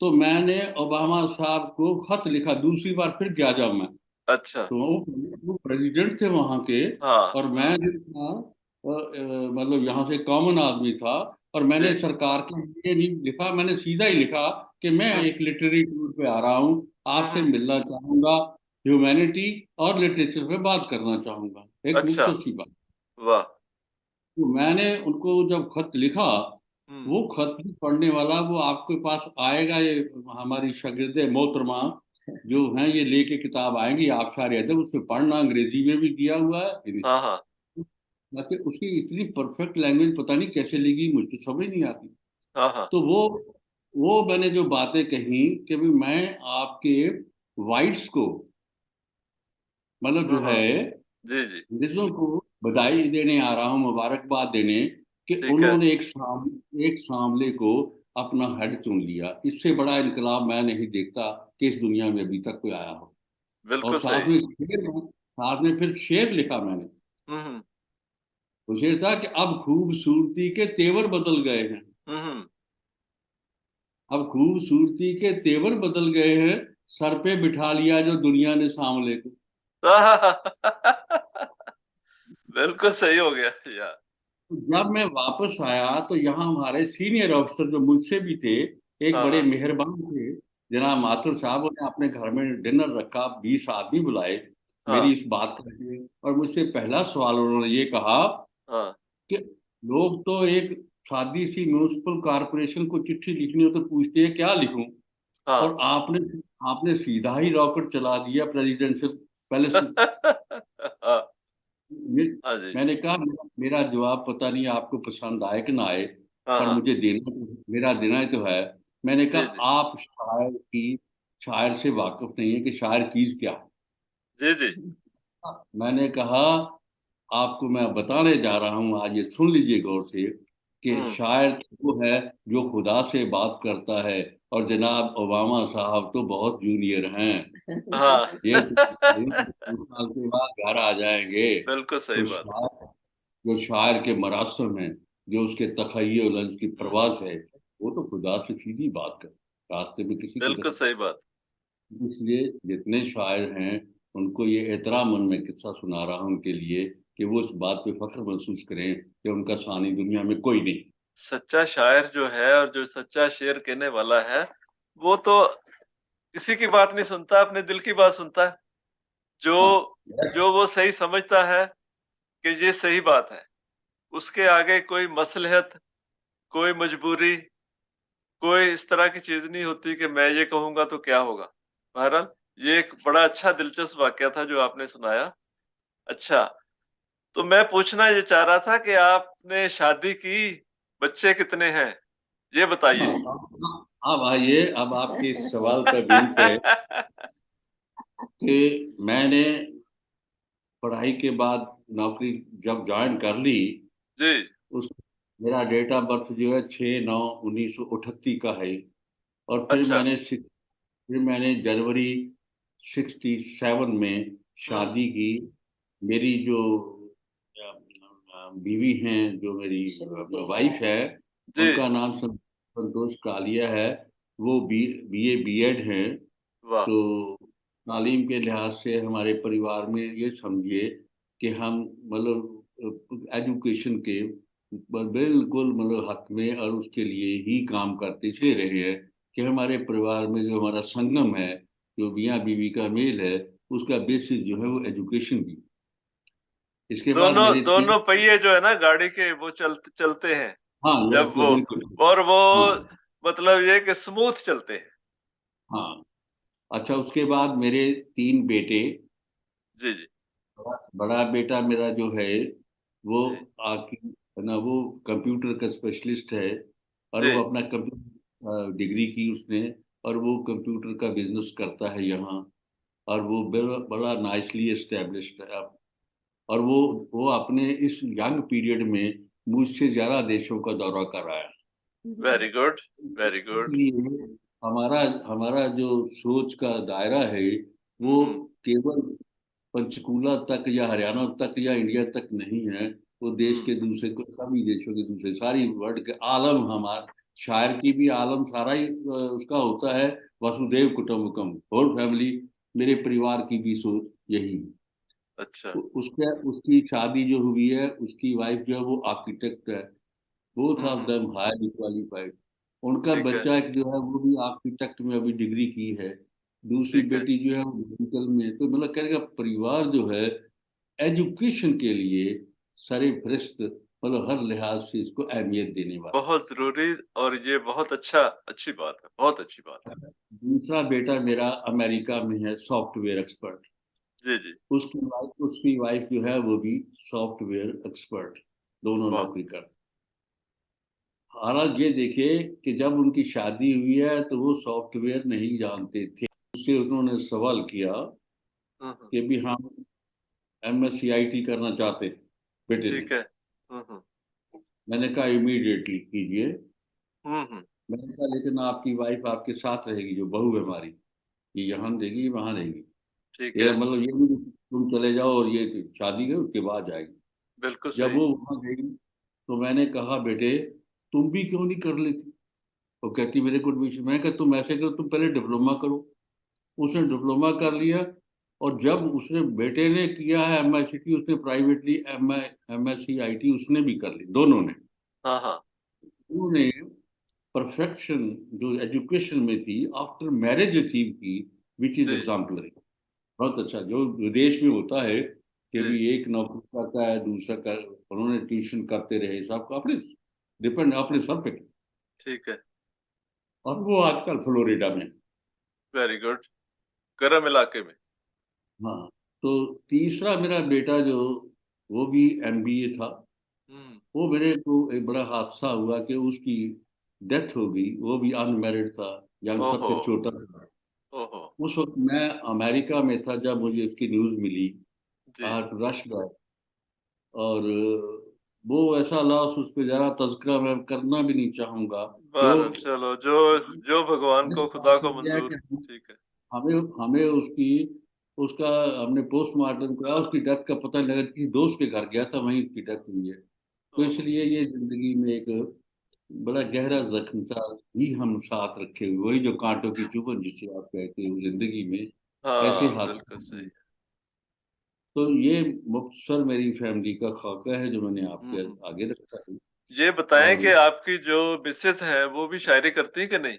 तो मैंने ओबामा साहब को खत लिखा, दूसरी बार फिर गया जब मैं, अच्छा। तो वो प्रेसिडेंट थे वहां के। हाँ। और मैं जो था, मतलब यहाँ से कॉमन आदमी था। और जी। मैंने सरकार के लिए नहीं लिखा, मैंने सीधा ही लिखा कि मैं हम्म। एक लिटरेरी टूर पे आ रहा हूँ, आपसे हम्म। मिलना चाहूंगा, ह्यूमैनिटी और लिटरेचर पे बात करना चाहूंगा, एक अच्छा। खूबसूरत सी बात। वाह। तो मैंने उनको जब खत लिखा, हम्म। वो खत भी पढ़ने वाला वो आपके पास आएगा, ये हमारी शागिर्द मोहतरमा जो हैं, ये लेके किताब आएंगी, आप सारे अदब उसमें पढ़ना, अंग्रेजी में भी दिया हुआ है। हाँ हाँ। बाकी उसकी इतनी परफेक्ट लैंग्वेज पता नहीं कैसे लगी, मुझे समझ नहीं आती। हाँ हाँ। तो वो मैंने जो बातें कही कि भी मैं आपके वाइट्स को, मतलब जो है जी जी। अंग्रेजों को बधाई देने आ रहा हूँ, मुबारकबाद देने, कि ठीक है। उन्होंने एक सांवले को अपना हेड चुन लिया। इससे बड़ा इनकलाब मैं नहीं देखता कि इस दुनिया में अभी तक कोई आया हो। और बिल्कुल साथ सही। में साथ में फिर शेर लिखा मैंने। हम्म। वो शेर था कि अब खूबसूरती के तेवर बदल गए हैं, हम्म। अब खूबसूरती के तेवर बदल गए हैं, सर पे बिठा लिया जो दुनिया ने सांवले को। बिल्कुल सही हो गया यार। जब मैं वापस आया, तो यहाँ हमारे सीनियर ऑफिसर जो मुझसे भी थे, एक हाँ बड़े हाँ मेहरबान थे जनाब माथुर साहब, ने अपने घर में डिनर रखा, 20 आदमी बुलाए मेरी हाँ इस बात करके, और मुझसे पहला सवाल उन्होंने ये कहा हाँ कि लोग तो एक सादी सी म्यूनिसिपल कारपोरेशन को चिट्ठी लिखनी हो तो पूछते हैं क्या लिखूं, हाँ। और आपने आपने सीधा ही रॉकेट चला दिया प्रेसिडेंशियल पैलेस में। हाँ ये हाँ जी। मैंने कहा मेरा जवाब पता नहीं आपको पसंद आए कि ना आए, हाँ पर हाँ मुझे मेरा देना ही तो है। मैंने जी कहा जी आप शायर से वाकिफ नहीं है कि शायर चीज क्या है। जी जी। मैंने कहा आपको मैं बताने जा रहा हूँ, आज ये सुन लीजिए गौर से, कि हम्म। शायर तो वो है जो खुदा से बात करता है, और जनाब ओबामा साहब तो बहुत जूनियर हैं, हाँ। ये तो 2 साल के बाद घर आ जाएंगे। बिल्कुल सही तो बात। शायर के मरासम है, जो उसके तखय्युल उसकी हम्म। परवाज़ है, वो तो खुदा से सीधी बात कर, रास्ते में किसी को बिल्कुल सही बात। इसलिए जितने शायर हैं उनको ये एहतराम मन में किस्सा सुना रहा हूँ उनके लिए, कि वो इस बात पे फख्र महसूस करें कि उनका सानी दुनिया में कोई नहीं। सच्चा शायर जो है और जो सच्चा शेर कहने वाला है, वो तो किसी की बात नहीं सुनता, अपने दिल की बात सुनता है। हाँ, जो जो वो सही समझता है कि ये सही बात है, उसके आगे कोई मसलहत, कोई मजबूरी, कोई इस तरह की चीज़ नहीं होती कि मैं ये कहूँगा तो क्या होगा। बहरहाल, ये एक बड़ा अच्छा दिलचस्प वाकया था जो आपने सुनाया। अच्छा, तो मैं पूछना ये चाह रहा था कि आपने शादी की, बच्चे कितने हैं? ये हाँ, बताइए? अब आइए, अब आपके इस सवाल का विंत है कि मैंने पढ़ाई के बाद नौकरी जब ज्वाइन कर ली, जी, उस मेरा डेट ऑफ बर्थ जो है 6/9/1938 का है, और अच्छा। फिर मैंने जनवरी 67 में हुँ, शादी की। मेरी जो बीवी हैं, जो मेरी श्रीमती वाइफ है, जी, उनका नाम संतोष कालिया है। वो बीए बीएड हैं। वाह! तो तालीम के लिहाज से हमारे परिवार में ये समझिए कि हम मतलब एजुकेशन के बिल्कुल मतलब हक में और उसके लिए ही काम करते चले रहे हैं, कि हमारे परिवार में जो हमारा संगम है, जो मियाँ बीवी का मेल है, उसका बेसिस जो है वो एजुकेशन भी। इसके बाद दोनों मेरे दोनों तीन। पहिए जो है ना गाड़ी के वो चलते हैं, हाँ, ये जब तो वो बिल्कुल। और वो हाँ मतलब ये कि स्मूथ चलते हैं। हाँ। अच्छा, उसके बाद मेरे 3 बेटे। जी, जी, बड़ा बेटा मेरा जो है वो जी, आके ना वो कंप्यूटर का स्पेशलिस्ट है, और जी, वो अपना कंप्यूटर डिग्री की उसने, और वो कंप्यूटर का बिजनेस करता है यहाँ, और वो बड़ा नाइसली एस्टेब्लिश्ड है अब। और वो अपने इस यंग पीरियड में मुझसे ज्यादा देशों का दौरा कर रहा है। Very good, very good. इसलिए हमारा हमारा जो सोच का दायरा है वो हुँ, केवल पंचकूला तक या हरियाणा तक या इंडिया तक नहीं है, वो देश हुँ, के दूसरे को सभी देशों के दूसरे सारी वर्ल्ड के आलम, हमारा शायर की भी आलम सारा ही उसका होता है वसुदेव कुटुंबकम, होल फैमिली। मेरे परिवार की भी सोच यही है। अच्छा, उसके उसकी शादी जो हुई है, उसकी वाइफ जो है वो आर्किटेक्ट है, both hmm, of hmm, them highly qualified. उनका ठीक है, बच्चा एक जो है वो भी आर्किटेक्ट में अभी डिग्री की है। दूसरी ठीक है। बेटी जो है वो मेडिकल में है। तो मतलब कहने का परिवार जो है एजुकेशन के लिए सारे फहरिस्त, मतलब हर लिहाज से इसको अहमियत देने वाला बहुत ज़रूरी और ये बहुत अच्छी बात है, बहुत अच्छी बात है। है। दूसरा बेटा मेरा अमेरिका में है, सॉफ्टवेयर एक्सपर्ट। जी, जी, उसकी वाइफ जो है वो भी सॉफ्टवेयर एक्सपर्ट, दोनों वाह! नौकरी करते। हालांकि ये देखिए कि जब उनकी शादी हुई है तो वो सॉफ्टवेयर नहीं जानते थे। उससे उन्होंने सवाल किया हुँ, हुँ, कि भी हम MSc IT करना चाहते हैं बेटे ने। ठीक है। हुँ, हुँ, मैंने कहा इमीडिएटली कीजिए। हुँ, हुँ, मैंने कहा लेकिन आपकी वाइफ आपके साथ रहेगी, जो बहू है हमारी, ये यहाँ रहेगी वहाँ रहेगी। ठीक ये है। मतलब ये नहीं कि तुम चले जाओ और ये शादी है उसके बाद जाएगी। बिल्कुल जब सही। वो वहाँ गई तो मैंने कहा बेटे तुम भी क्यों नहीं कर लेती। वो कहती मेरे को एडमिशन। मैं कहा तुम ऐसे करो, तुम पहले डिप्लोमा करो। उसने डिप्लोमा कर लिया, और जब उसने बेटे ने किया है MICT, उसने प्राइवेटली MSc IT उसने भी कर ली, दोनों ने। हाँ, हाँ। उन्होंने परफेक्शन जो एजुकेशन में थी आफ्टर मैरिज अचीव की, विच इज जी एग्जाम्पलरी। बहुत अच्छा जो विदेश में होता है कि जी। भी एक नौकरी करता है, दूसरा कर, उन्होंने ट्यूशन करते रहे, सब अपने डिपेंड अपने सब पे। ठीक है। और वो आजकल फ्लोरिडा में। Very good. गर्म इलाके में। हाँ। तो तीसरा मेरा बेटा जो, वो भी एमबीए था। हम्म। वो मेरे को एक बड़ा हादसा हुआ कि उसकी डेथ हो गई, वो भी अनमैरिड था, यंग, ओहो। सबसे छोटा था। ओहो। उस वक्त मैं अमेरिका में था जब मुझे इसकी न्यूज़ मिली। जी। रश गए। और वो ऐसा लॉस, उस पर जरा तज़किरा मैं करना भी नहीं चाहूंगा। जो बहरहाल चलो, जो जो भगवान को, बस खुदा बात को यह है मंजूर। कि ठीक है। हमें हमें उसकी उसका हमने पोस्टमार्टम कराया, उसकी डेथ का पता नहीं लगा कि दोस्त के घर गया था, वहीं उसकी डेथ हुई है। तो ओहो। इसलिए ये जिंदगी में एक बड़ा गहरा जख्म सा ही हम साथ रखे हुए, वही जो कांटों की चुभन जिसे आप कहते हो जिंदगी में, ऐसे हाँ बिल्कुल हादसे सही। हैं। तो ये मुख्तसर मेरी फैमिली का खाका है जो मैंने आपके हम्म। आगे रखा है। ये बताएं और कि आपकी जो मिसेस है वो भी शायरी करती है कि नहीं?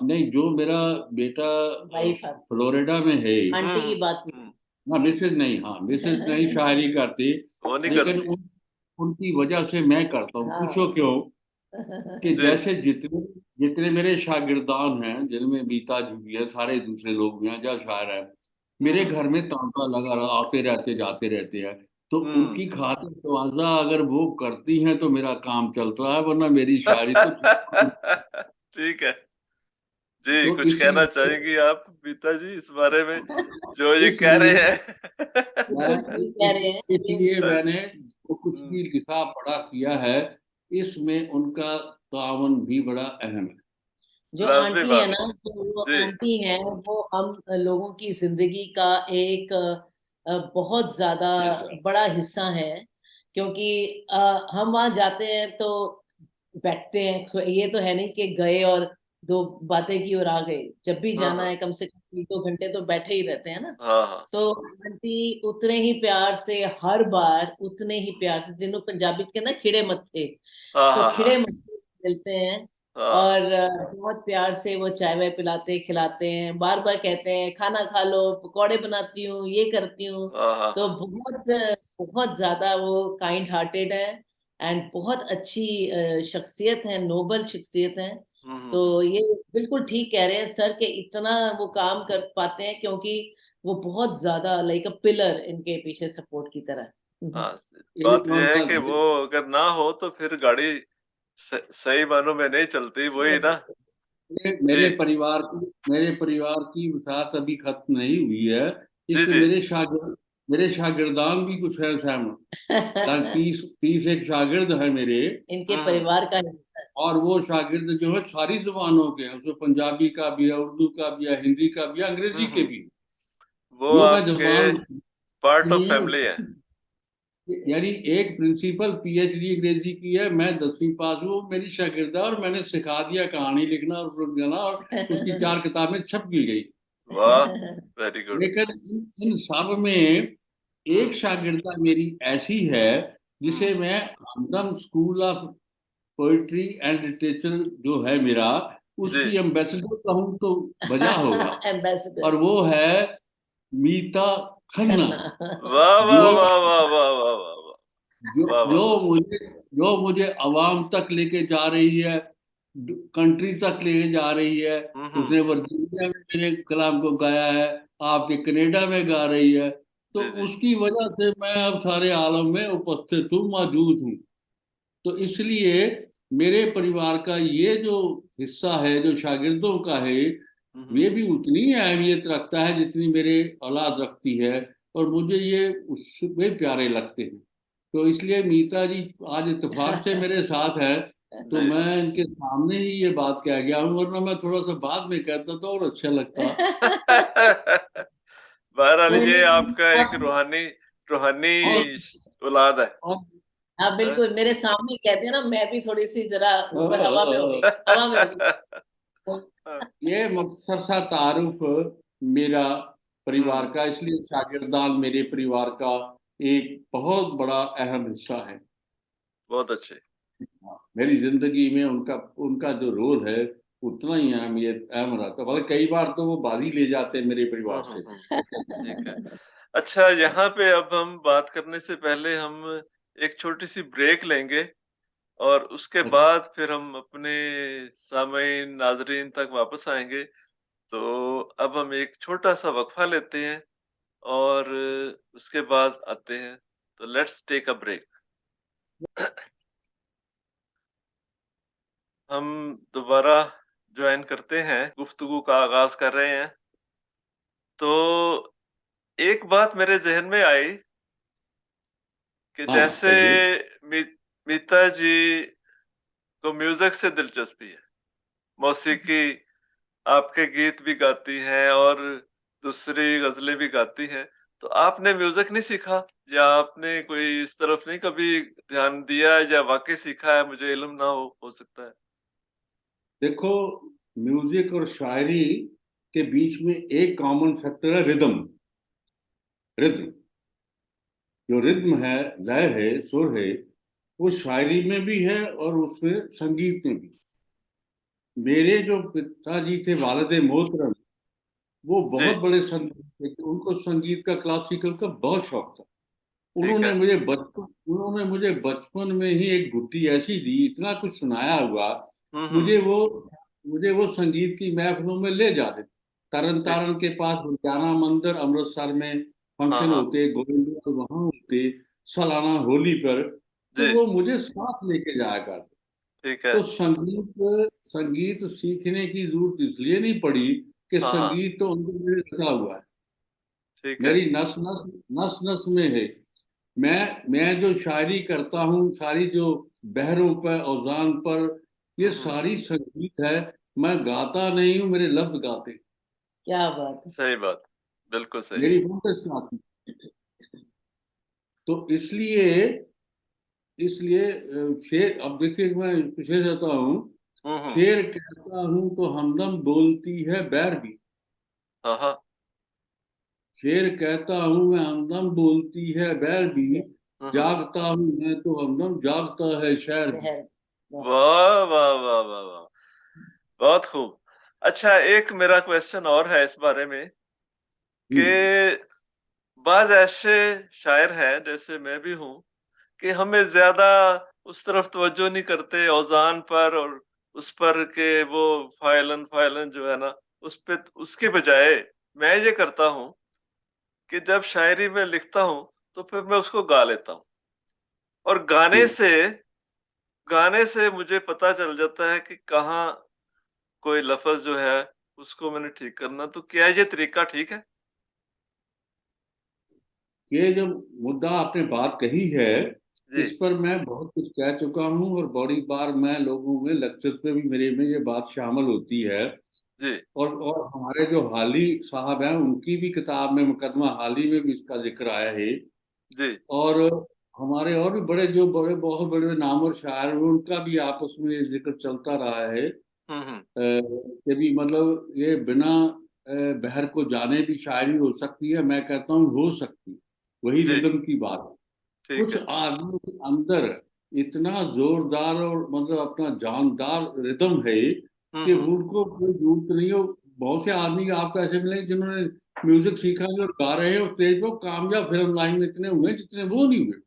नहीं, जो मेरा बेटा वाइफ फ्लोरिडा में है। आंटी की बात हम्म। हाँ, मिसेज नहीं, हाँ मिसेज नहीं नहीं। शायरी करती। वो नहीं लेकिन करती। उनकी वजह से मैं करता हूँ, पूछो हाँ। क्यों। कि जी जी। जैसे जितने जितने मेरे शागिर्दान हैं, जिनमें बीता जी भी है, सारे दूसरे लोग भी हैं, जब शायर है, मेरे हम्म घर में तांता लगा रहा, आते रहते जाते रहते हैं। तो हम्म। उनकी खातिर तवाज़ा अगर वो करती हैं तो मेरा काम चलता है, वरना मेरी शायरी तो ठीक है। जी, तो कुछ कहना इसलिए चाहेंगी आप बीता जी इस बारे में, जो ये कह इसलिए रहे हैं? मैं सही कह रहे हैं ये। इसलिए मैंने जो कुछ हम्म, भी लिखा पढ़ा किया है, इसमें उनका तावन भी बड़ा अहम है। जो लाजमी आंटी है बात ना, है। जो वो जी। आंटी है, वो हम लोगों की जिंदगी का एक बहुत ज्यादा जैसा बड़ा हिस्सा है। क्योंकि हम वहां जाते हैं तो बैठते हैं, तो ये तो है नहीं कि गए और दो बातें की और आ गए। जब भी हाँ जाना हाँ है कम से कम 1-2 घंटे तो बैठे ही रहते हैं ना। हाँ हाँ तो आंटी उतने ही प्यार से, हर बार उतने ही प्यार से, जिन्हों पंजाबी के ना खिड़े मत्थे, हाँ तो हाँ खिड़े हाँ मत्थे मिलते हैं। हाँ और बहुत प्यार से वो चाय वाय पिलाते खिलाते हैं, बार बार कहते हैं खाना खा लो, पकौड़े बनाती हूँ, ये करती हूँ। हाँ हाँ तो हाँ। बहुत बहुत ज्यादा वो काइंड हार्टेड है। एंड बहुत अच्छी शख्सियत है, नोबल शख्सियत है। तो हम्म। ये बिल्कुल ठीक कह रहे हैं सर कि इतना वो काम कर पाते हैं, क्योंकि वो बहुत ज्यादा लाइक अ पिलर इनके पीछे सपोर्ट की तरह। हाँ, एक बात और यह है कि बात वो अगर ना हो तो फिर गाड़ी सही मानों में नहीं चलती, वही ना। जी मेरे परिवार की वसात अभी खत्म नहीं हुई है। जी इसलिए जी। मेरे शागिर्दान भी कुछ है सहमत। लगभग 30 एक शागिर्द है मेरे। इनके हम्म। परिवार का हिस्सा है। और वो शागिर्द जो है सारी जुबानों के हैं, उसमें पंजाबी का भी है, उर्दू का भी है, हिंदी का भी है, अंग्रेजी के हम्म। भी। वो जो मैं आपके जुबान पार्ट नहीं ऑफ है फैमिली है। उसकी। यानी एक प्रिंसिपल पीएचडी अंग्रेजी की है, मैं 10वीं पास हूँ, वो मेरी शागिर्द है, और मैंने सिखा दिया कहानी लिखना और गाना, और उसकी 4 किताबें छप भी गई। वाह। Very good. लेकिन इन सब में एक हम्म शागिर्दा मेरी ऐसी है हम्म। जिसे मैं Hamdam school of poetry and literature जो है मेरा, जी। उसकी एम्बेसडर कहूँ तो बजा होगा। एम्बेसडर और वो है मीता खन्ना। खन्ना। वाह वाह जो वाह वाह वाह वाह वाह वाह जो वाह वाह जो वाह। मुझे जो मुझे अवाम तक लेके जा रही है, कंट्री तक लेके जा रही है। हम्म। उसने वर्जीनिया में मेरे कलाम को गाया है, आपके कनाडा में गा रही है। तो जी जी। उसकी वजह से मैं अब सारे आलम में उपस्थित हूँ, मौजूद हूँ। तो इसलिए मेरे परिवार का ये जो हिस्सा है, जो शागिर्दों का है, हम्म। ये भी उतनी ही अहमियत रखता है जितनी मेरे औलाद रखती है। और मुझे ये उससे प्यारे लगते हैं। तो इसलिए मीता जी आज इत्तेफाक से मेरे साथ है। तो जी। मैं इनके सामने ही ये बात कह गया हूँ, वरना मैं थोड़ा सा बाद में कहता तो और अच्छा लगता। बहरहाल कोई ये नहीं। आपका एक अब रूहानी रूहानी मे- औलाद है। और हाँ हाँ? बिल्कुल, मेरे सामने कहते हैं ना, मैं भी थोड़ी सी जरा ऊपर हवा में हो गई, अ, हवा में हो गई। ये मुख्तसर सा तारुफ मेरा परिवार हम्म। का, इसलिए शागिर्दान मेरे परिवार का एक बहुत बड़ा अहम हिस्सा है। बहुत अच्छे। मेरी जिंदगी में उनका उनका जो रोल है उतना ही अहम रहता है। मतलब कई बार तो वो बाजी ले जाते हैं मेरे परिवार से। ठीक है। अच्छा, यहाँ पे अब हम बात करने से पहले हम एक छोटी-सी ब्रेक लेंगे और उसके अच्छा, बाद फिर हम अपने सामईन, नाज़रीन तक वापस आएँगे। तो अब हम एक छोटा-सा वक़्फ़ा लेते हैं और उसके बाद आते हैं। तो लेट्स टेक अ ब्रेक। हम दोबारा जॉइन करते हैं, गुफ्तगू का आगाज़ कर रहे हैं। तो एक बात मेरे ज़हन में आई कि हाँ जैसे कहिए। मी मीता जी को म्यूज़िक से दिलचस्पी है, मौसीकी, आपके गीत भी गाती हैं और दूसरी ग़ज़लें भी गाती हैं। तो आपने म्यूज़िक नहीं सीखा या आपने कोई इस तरफ नहीं कभी ध्यान दिया या वाक़ई सीखा है, मुझे इल्म ना हो सकता है? देखो, म्यूजिक और शायरी के बीच में एक कॉमन फैक्टर है, रिदम। रिदम, जो रिद्म है, लय है, सुर है, वो शायरी में भी है और उसमें संगीत में भी। मेरे जो पिताजी थे, वालिद मोहतरम, वो जी, बहुत बड़े संगीत थे। उनको संगीत का, क्लासिकल का बहुत शौक था। ठीक है। उन्होंने मुझे बचपन में ही एक गुट्टी ऐसी दी, इतना कुछ सुनाया हुआ। हुँ, हुँ। मुझे वो मुझे वो संगीत की महफिलों में ले जाते थे। तरन ठीक। तारण के पास दुर्गाना मंदिर अमृतसर में हाँ, फंक्शन हाँ। होते, गोविंदा वहां होते सालाना होली पर, तो जी, वो मुझे साथ लेके जाया करते। ठीक है। तो संगीत संगीत सीखने की जरूरत इसलिए नहीं पड़ी कि हाँ, हाँ। संगीत तो अंदर मेरे रचा हुआ है, ठीक है। मेरी नस नस नस नस में है। मैं जो शायरी करता हूँ, सारी जो बहरों पर, औजान पर, ये हुँ, हुँ। सारी संगीत है। मैं गाता नहीं हूँ, मेरे लफ्ज गाते हैं। क्या बात है। सही बात। बिल्कुल सही। मेरी बहुत अच्छी आती है। तो इसलिए इसलिए शेर, अब देखिए मैं शेर कहता हूँ। हुँ, हुँ। शेर कहता हूँ तो हमदम बोलती है बैर भी। हाँ, हाँ। शेर कहता हूँ मैं, हमदम बोलती है बैर भी। हुँ, हुँ। जागता हूँ मैं तो हमदम जागता है शहर भी। शहर। वाह। वाह, वाह, वाह, वाह, वाह! बहुत खूब। अच्छा, एक मेरा क्वेश्चन और है इस बारे में हम्म। कि बाज़ ऐसे शायर हैं, जैसे मैं भी हूँ, कि हमें ज़्यादा उस तरफ तवज्जो नहीं करते औज़ान पर और उस पर के वो फ़ाइलन-फ़ाइलन जो है ना, उसके बजाय मैं ये करता हूँ कि जब शायरी मैं लिखता हूँ, तो फिर मैं उसको गा लेता हूँ और ठीक। गाने से मुझे पता चल जाता है कि कहाँ कोई लफ़्ज़ जो है, उसको मैंने ठीक करना। तो क्या ये तरीका ठीक है? ये जो मुद्दा आपने बात कही है, जी, इस पर मैं बहुत कुछ कह चुका हूँ और बड़ी बार मैं लोगों में लेक्चर पे भी मेरे में ये बात शामिल होती है। जी, और हमारे जो हाली साहब हैं, उनकी भी किताब में, मुकदमा हाली में भी इसका जिक्र आया है। जी। और हमारे और भी बड़े, जो बड़े, बहुत बड़े नामवर शायर हैं, उनका भी आपस में ये जिक्र चलता रहा है। हुँ, हुँ। कि भी मतलब ये बिना बहर को जाने भी शायरी हो सकती है। मैं कहता हूँ हो सकती है। वही जी, रिदम की बात है। ठीक कुछ है। आदमियों के अंदर इतना जोरदार और मतलब अपना जानदार रिदम है हुँ, कि हुँ। उनको कोई जरूरत नहीं हो। बहुत से आदमी आपको ऐसे मिलेंगे जिन्होंने म्यूजिक सीखा है और गा रहे हैं, और स्टेज पर कामयाब फिल्म लाइन में इतने हुए जितने वो नहीं हुए।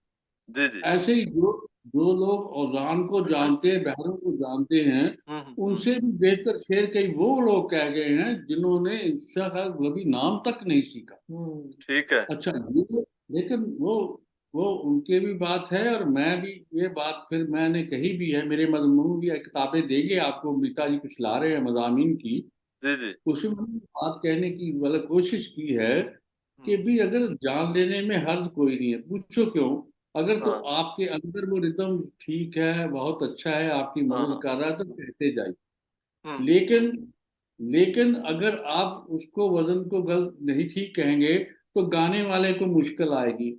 जी, जी। ऐसे ही जो जो लोग औजान को जानते हैं, बहरों को जानते हैं, हुँ, हुँ, हुँ। उनसे भी बेहतर शेर कई वो लोग कह गए हैं जिन्होंने इंशा का कभी नाम तक नहीं सीखा। हम्म। ठीक है। अच्छा, ये लेकिन वो उनके भी बात है, और मैं भी ये बात फिर मैंने कही भी है। मेरे मजमून भी किताबें देंगे आपको, मीता जी कुछ ला रहे हैं मजामीन की। जी, जी। उसमें मैंने बात कहने की मतलब कोशिश की है हुँ, कि भी अगर जान लेने में हर्ज कोई नहीं है, पूछो क्यों। अगर तो हाँ, आपके अंदर वो रिदम ठीक है, बहुत अच्छा है, आपकी हाँ, मदद हाँ। कर रहा है, तो कहते जाइए। हुँ, लेकिन लेकिन अगर आप उसको, वजन को गलत नहीं ठीक कहेंगे, तो गाने वाले को मुश्किल आएगी।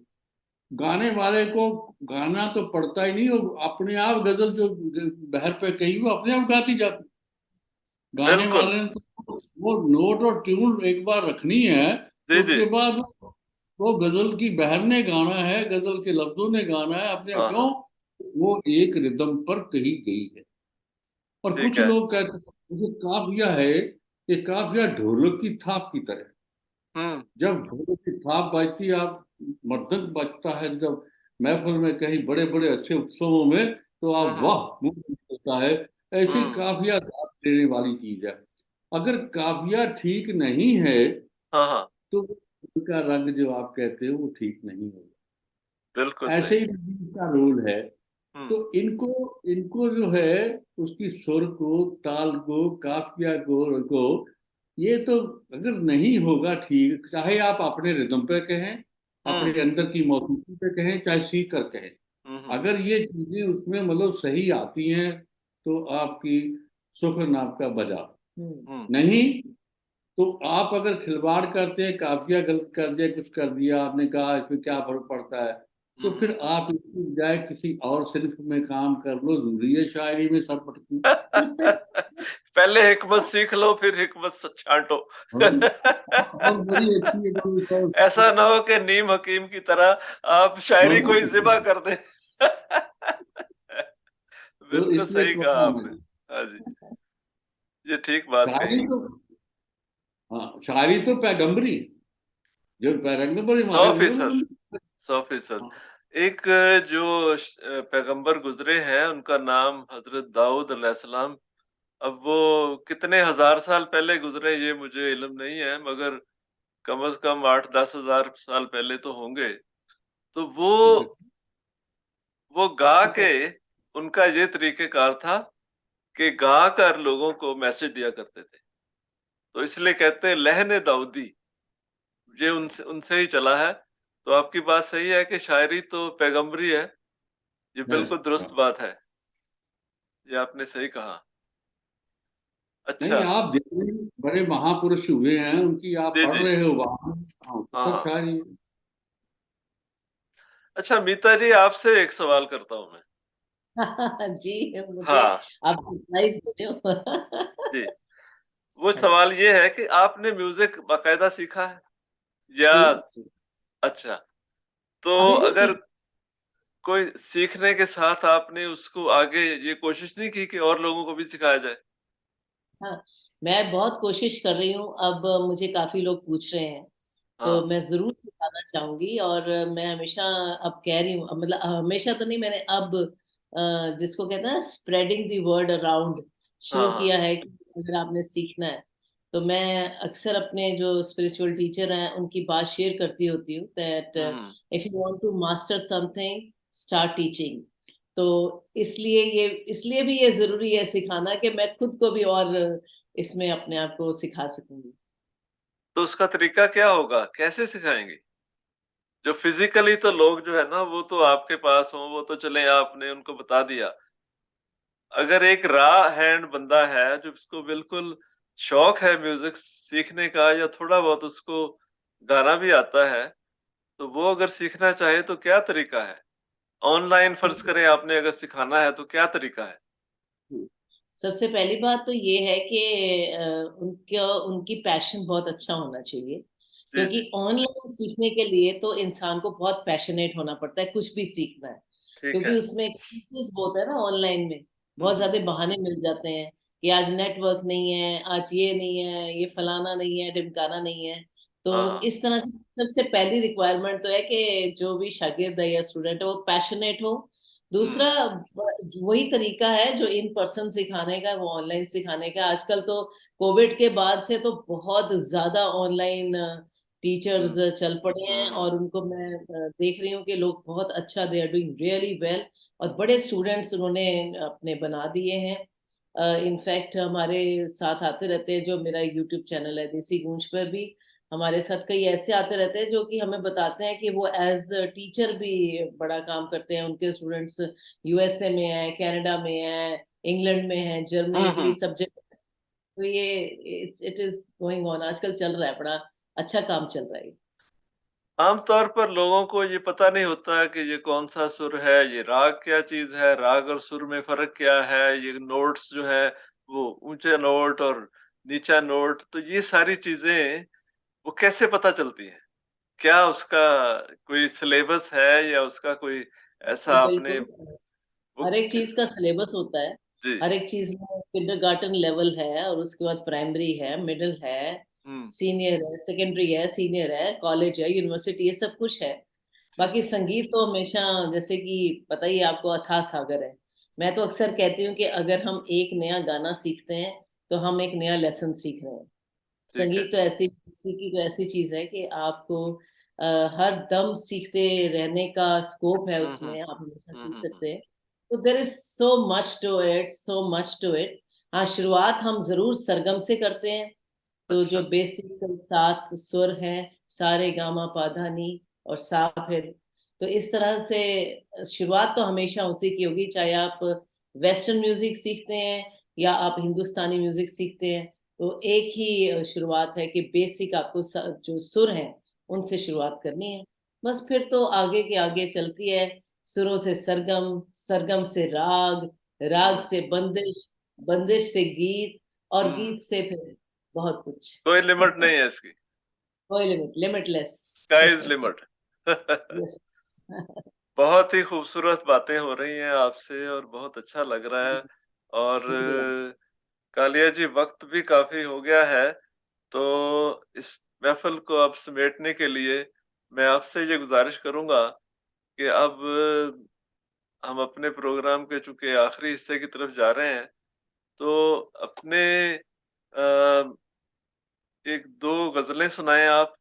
गाने वाले को गाना तो पड़ता ही नहीं, वो अपने आप गजल जो बहर पे कही वो अपने आप गाती जाती। गाने बिल्कुल। वाले ने तो वो नोट और ट्यून एक बार रखनी है, जी, जी। उसके बाद वो गजल की बहर ने गाना है, गजल के लफ्जों ने गाना है अपने। हाँ, क्यों? हाँ। वो एक रिदम पर कही गई है। और ठीक कुछ है। लोग कहते हैं मुझे काफिया है, ये काफिया ढोलक की थाप की तरह। हम्म। जब ढोलक की थाप बजती है, आप मृदंग बजता है जब महफिल में, कहीं बड़े बड़े अच्छे उत्सवों में, तो आप हम्म। वाह मुंह होता है। ऐसे हम्म। काफिया थाप देने वाली चीज है। अगर काफिया ठीक नहीं है हाँ हाँ, तो उनका रंग जो आप कहते हो वो ठीक नहीं होगा। बिल्कुल ऐसे सही। ही म्यूजिक का रोल है। तो हम्म। इनको इनको जो है, उसकी सुर को, ताल को, काफिया को ये तो अगर नहीं होगा ठीक, चाहे आप अपने रिदम पे कहें, हम्म। अपने अंदर की मौसीकी पे कहें, चाहे सीख कर कहें, हम्म। अगर ये चीजें उसमें मतलब सही आती हैं, तो आपकी सुख नाम का बजा। हम्म। हम्म। नहीं तो आप अगर खिलवाड़ करते हैं, काफिया गलत कर दिया, कुछ कर दिया, आपने कहा इसमें क्या फर्क पड़ता है, तो हम्म। फिर आप इसकी बजाय किसी और सिर्फ में काम कर लो। जरूरी है शायरी में सब पटकना? पहले हिकमत सीख लो, फिर हिकमत छांटो। और बड़ी अच्छी एकदम ऐसा ना हो कि नीम हकीम की तरह आप शायरी को ही जिबा कर दें। तो बिल्कुल इसलिए सही कहा कहता हूं आपने। मैं, हाँ जी, ये ठीक बात कही। शायरी तो, हाँ शायरी तो पैगंबरी, जो पैगंबर हमारे हुए वो 100%, तो, 100%। हाँ, एक जो पैगंबर गुजरे हैं, उनका नाम हजरत दाऊद अलैहिस्सलाम। अब वो कितने हजार साल पहले गुजरे ये मुझे इल्म नहीं है, मगर कम से कम 8-10 हजार साल पहले तो होंगे। तो वो गा शुक्र। के, उनका ये तरीकेकार था कि गा कर लोगों को मैसेज दिया करते थे। तो इसलिए कहते हैं लहन दाऊदी, ये उनसे उनसे ही चला है। तो आपकी बात सही है कि शायरी तो पैगंबरी है। ये है, बिल्कुल दुरुस्त हाँ। बात है। ये आपने सही कहा। नहीं, अच्छा। आप जितने बड़े महापुरुष हुए हैं उनकी आप जी पढ़ जी। रहे हो वहां, हाँ, तो हाँ सब हाँ। शायरी। अच्छा मीता जी, आपसे एक सवाल करता हूं मैं। जी, मुझे हाँ आप सरप्राइज दे रहे हो। जी। वो अच्छा, सवाल ये है कि आपने म्यूजिक बाकायदा सीखा है या? जी जी। अच्छा, तो अभी भी अगर कोई सीखने के साथ आपने उसको आगे ये कोशिश नहीं की कि और लोगों को भी सिखाया जाए? हाँ, मैं बहुत कोशिश कर रही हूँ। अब मुझे काफ़ी लोग पूछ रहे हैं, हाँ। तो मैं ज़रूर सिखाना चाहूँगी। और मैं हमेशा अब कह रही हूँ, मतलब हमेशा तो नहीं, मैंने अब जिसको कहते हैं ना, स्प्रेडिंग द वर्ड अराउंड, हाँ शुरू हाँ। किया है कि अगर आपने सीखना है, तो मैं अक्सर अपने जो स्पिरिचुअल टीचर हैं उनकी बात शेयर करती होती हूँ, that hmm. If you want to master something, start teaching. तो इसलिए भी ये जरूरी है सिखाना, कि मैं खुद को भी और इसमें अपने आप को सिखा सकूंगी। तो उसका तरीका क्या होगा, कैसे सिखाएंगे? जो फिजिकली तो लोग जो है ना, वो तो आपके पास हो, वो तो चले आपने उनको बता दिया। अगर एक रॉ हैंड बंदा है जो उसको बिल्कुल शौक है म्यूजिक सीखने का, या थोड़ा बहुत उसको गाना भी आता है, तो वो अगर सीखना चाहे तो क्या तरीका है? ऑनलाइन फर्ज इसमें करें आपने अगर सिखाना है तो क्या तरीका है? सबसे पहली बात तो ये है कि उनका उनकी पैशन बहुत अच्छा होना चाहिए। जी क्योंकि जी। ऑनलाइन सीखने के लिए तो इंसान को बहुत पैशनेट होना पड़ता है, कुछ भी सीखना है। ठीक क्योंकि है। उसमें एक्सक्यूजेस बहुत है ना ऑनलाइन में, बहुत हम्म। ज्यादा बहाने मिल जाते हैं कि आज नेटवर्क नहीं है, आज ये नहीं है, ये फलाना नहीं है, ढिमकाना नहीं है। तो हाँ हाँ। इस तरह से सबसे पहली रिक्वायरमेंट तो है कि जो भी शागिर्द है या स्टूडेंट है वो पैशनेट हो। दूसरा, हम्म। वही तरीका है जो इन पर्सन सिखाने का, वो ऑनलाइन सिखाने का। आजकल तो कोविड के बाद से तो बहुत ज्यादा ऑनलाइन टीचर्स हम्म। चल पड़े हैं, हम्म। और उनको मैं देख रही हूँ कि लोग बहुत अच्छा, they are doing really well, और बड़े स्टूडेंट्स उन्होंने अपने बना दिए हैं। इनफैक्ट हमारे साथ आते रहते हैं, जो मेरा यूट्यूब चैनल है देसी गूंज पर भी हमारे साथ कई ऐसे आते रहते हैं जो कि हमें बताते हैं कि वो एज टीचर भी बड़ा काम करते हैं। उनके स्टूडेंट्स यूएसए में है, कनाडा में है, इंग्लैंड में है, जर्मनी, इटली, हम्म। सब जगह। तो ये इट इज गोइंग ऑन, आजकल चल रहा है, बड़ा अच्छा काम चल रहा है। आमतौर पर लोगों को ये पता नहीं होता कि ये कौन सा सुर है, ये राग क्या चीज है, राग और सुर में फर्क क्या है, ये नोट्स जो है वो ऊंचे नोट और नीचा नोट, तो ये सारी चीजें वो कैसे पता चलती हैं? क्या उसका कोई सिलेबस है या उसका कोई ऐसा आपने बिल्कुल। हर एक चीज का सिलेबस होता है। जी। हर एक चीज में किंडरगार्टन लेवल है, और उसके बाद प्राइमरी है, मिडिल है, हम्म। सीनियर है, सेकेंडरी है, सीनियर है, कॉलेज है, यूनिवर्सिटी, ये सब कुछ है। ठीक बाकी है। संगीत तो हमेशा, जैसे कि पता ही है आपको, अथाह सागर है। मैं तो अक्सर कहती हूँ कि अगर हम एक नया गाना सीखते हैं तो हम एक नया लेसन सीख रहे हैं। ठीक है। संगीत तो ऐसी, सीखी तो ऐसी चीज है कि आपको हर दम सीखते रहने का स्कोप है हम्म। उसमें, आप हमेशा सीख हम्म। सकते हैं। तो there is so much to it, so much to it. हाँ, शुरुआत हम जरूर सरगम से करते हैं। तो जो अच्छा। बेसिक 7 सुर हैं, सारे गामा पाधा नी और सा, फिर तो इस तरह से शुरुआत तो हमेशा उसी की होगी, चाहे आप वेस्टर्न म्यूजिक सीखते हैं या आप हिंदुस्तानी म्यूजिक सीखते हैं। तो एक ही शुरुआत है कि बेसिक आपको जो सुर हैं उनसे शुरुआत करनी है। बस फिर तो आगे के आगे चलती है। सुरों से सरगम, सरगम से राग, राग हम्म। से बंदिश, बंदिश से गीत, और हम्म। गीत से फिर बहुत कुछ। कोई लिमिट नहीं है इसकी। कोई limit, limitless. Sky is limit. Yes. बहुत ही खूबसूरत बातें हो रही हैं आपसे और बहुत अच्छा लग रहा है। और शुक्रिया। कालिया जी, वक्त भी काफी हो गया है, तो इस महफिल को अब समेटने के लिए मैं आपसे ये गुजारिश करूंगा कि अब हम अपने प्रोग्राम के चूंकि आखिरी हिस्से की तरफ जा रहे हैं, तो अपने एक दो गजलें सुनाएं आप।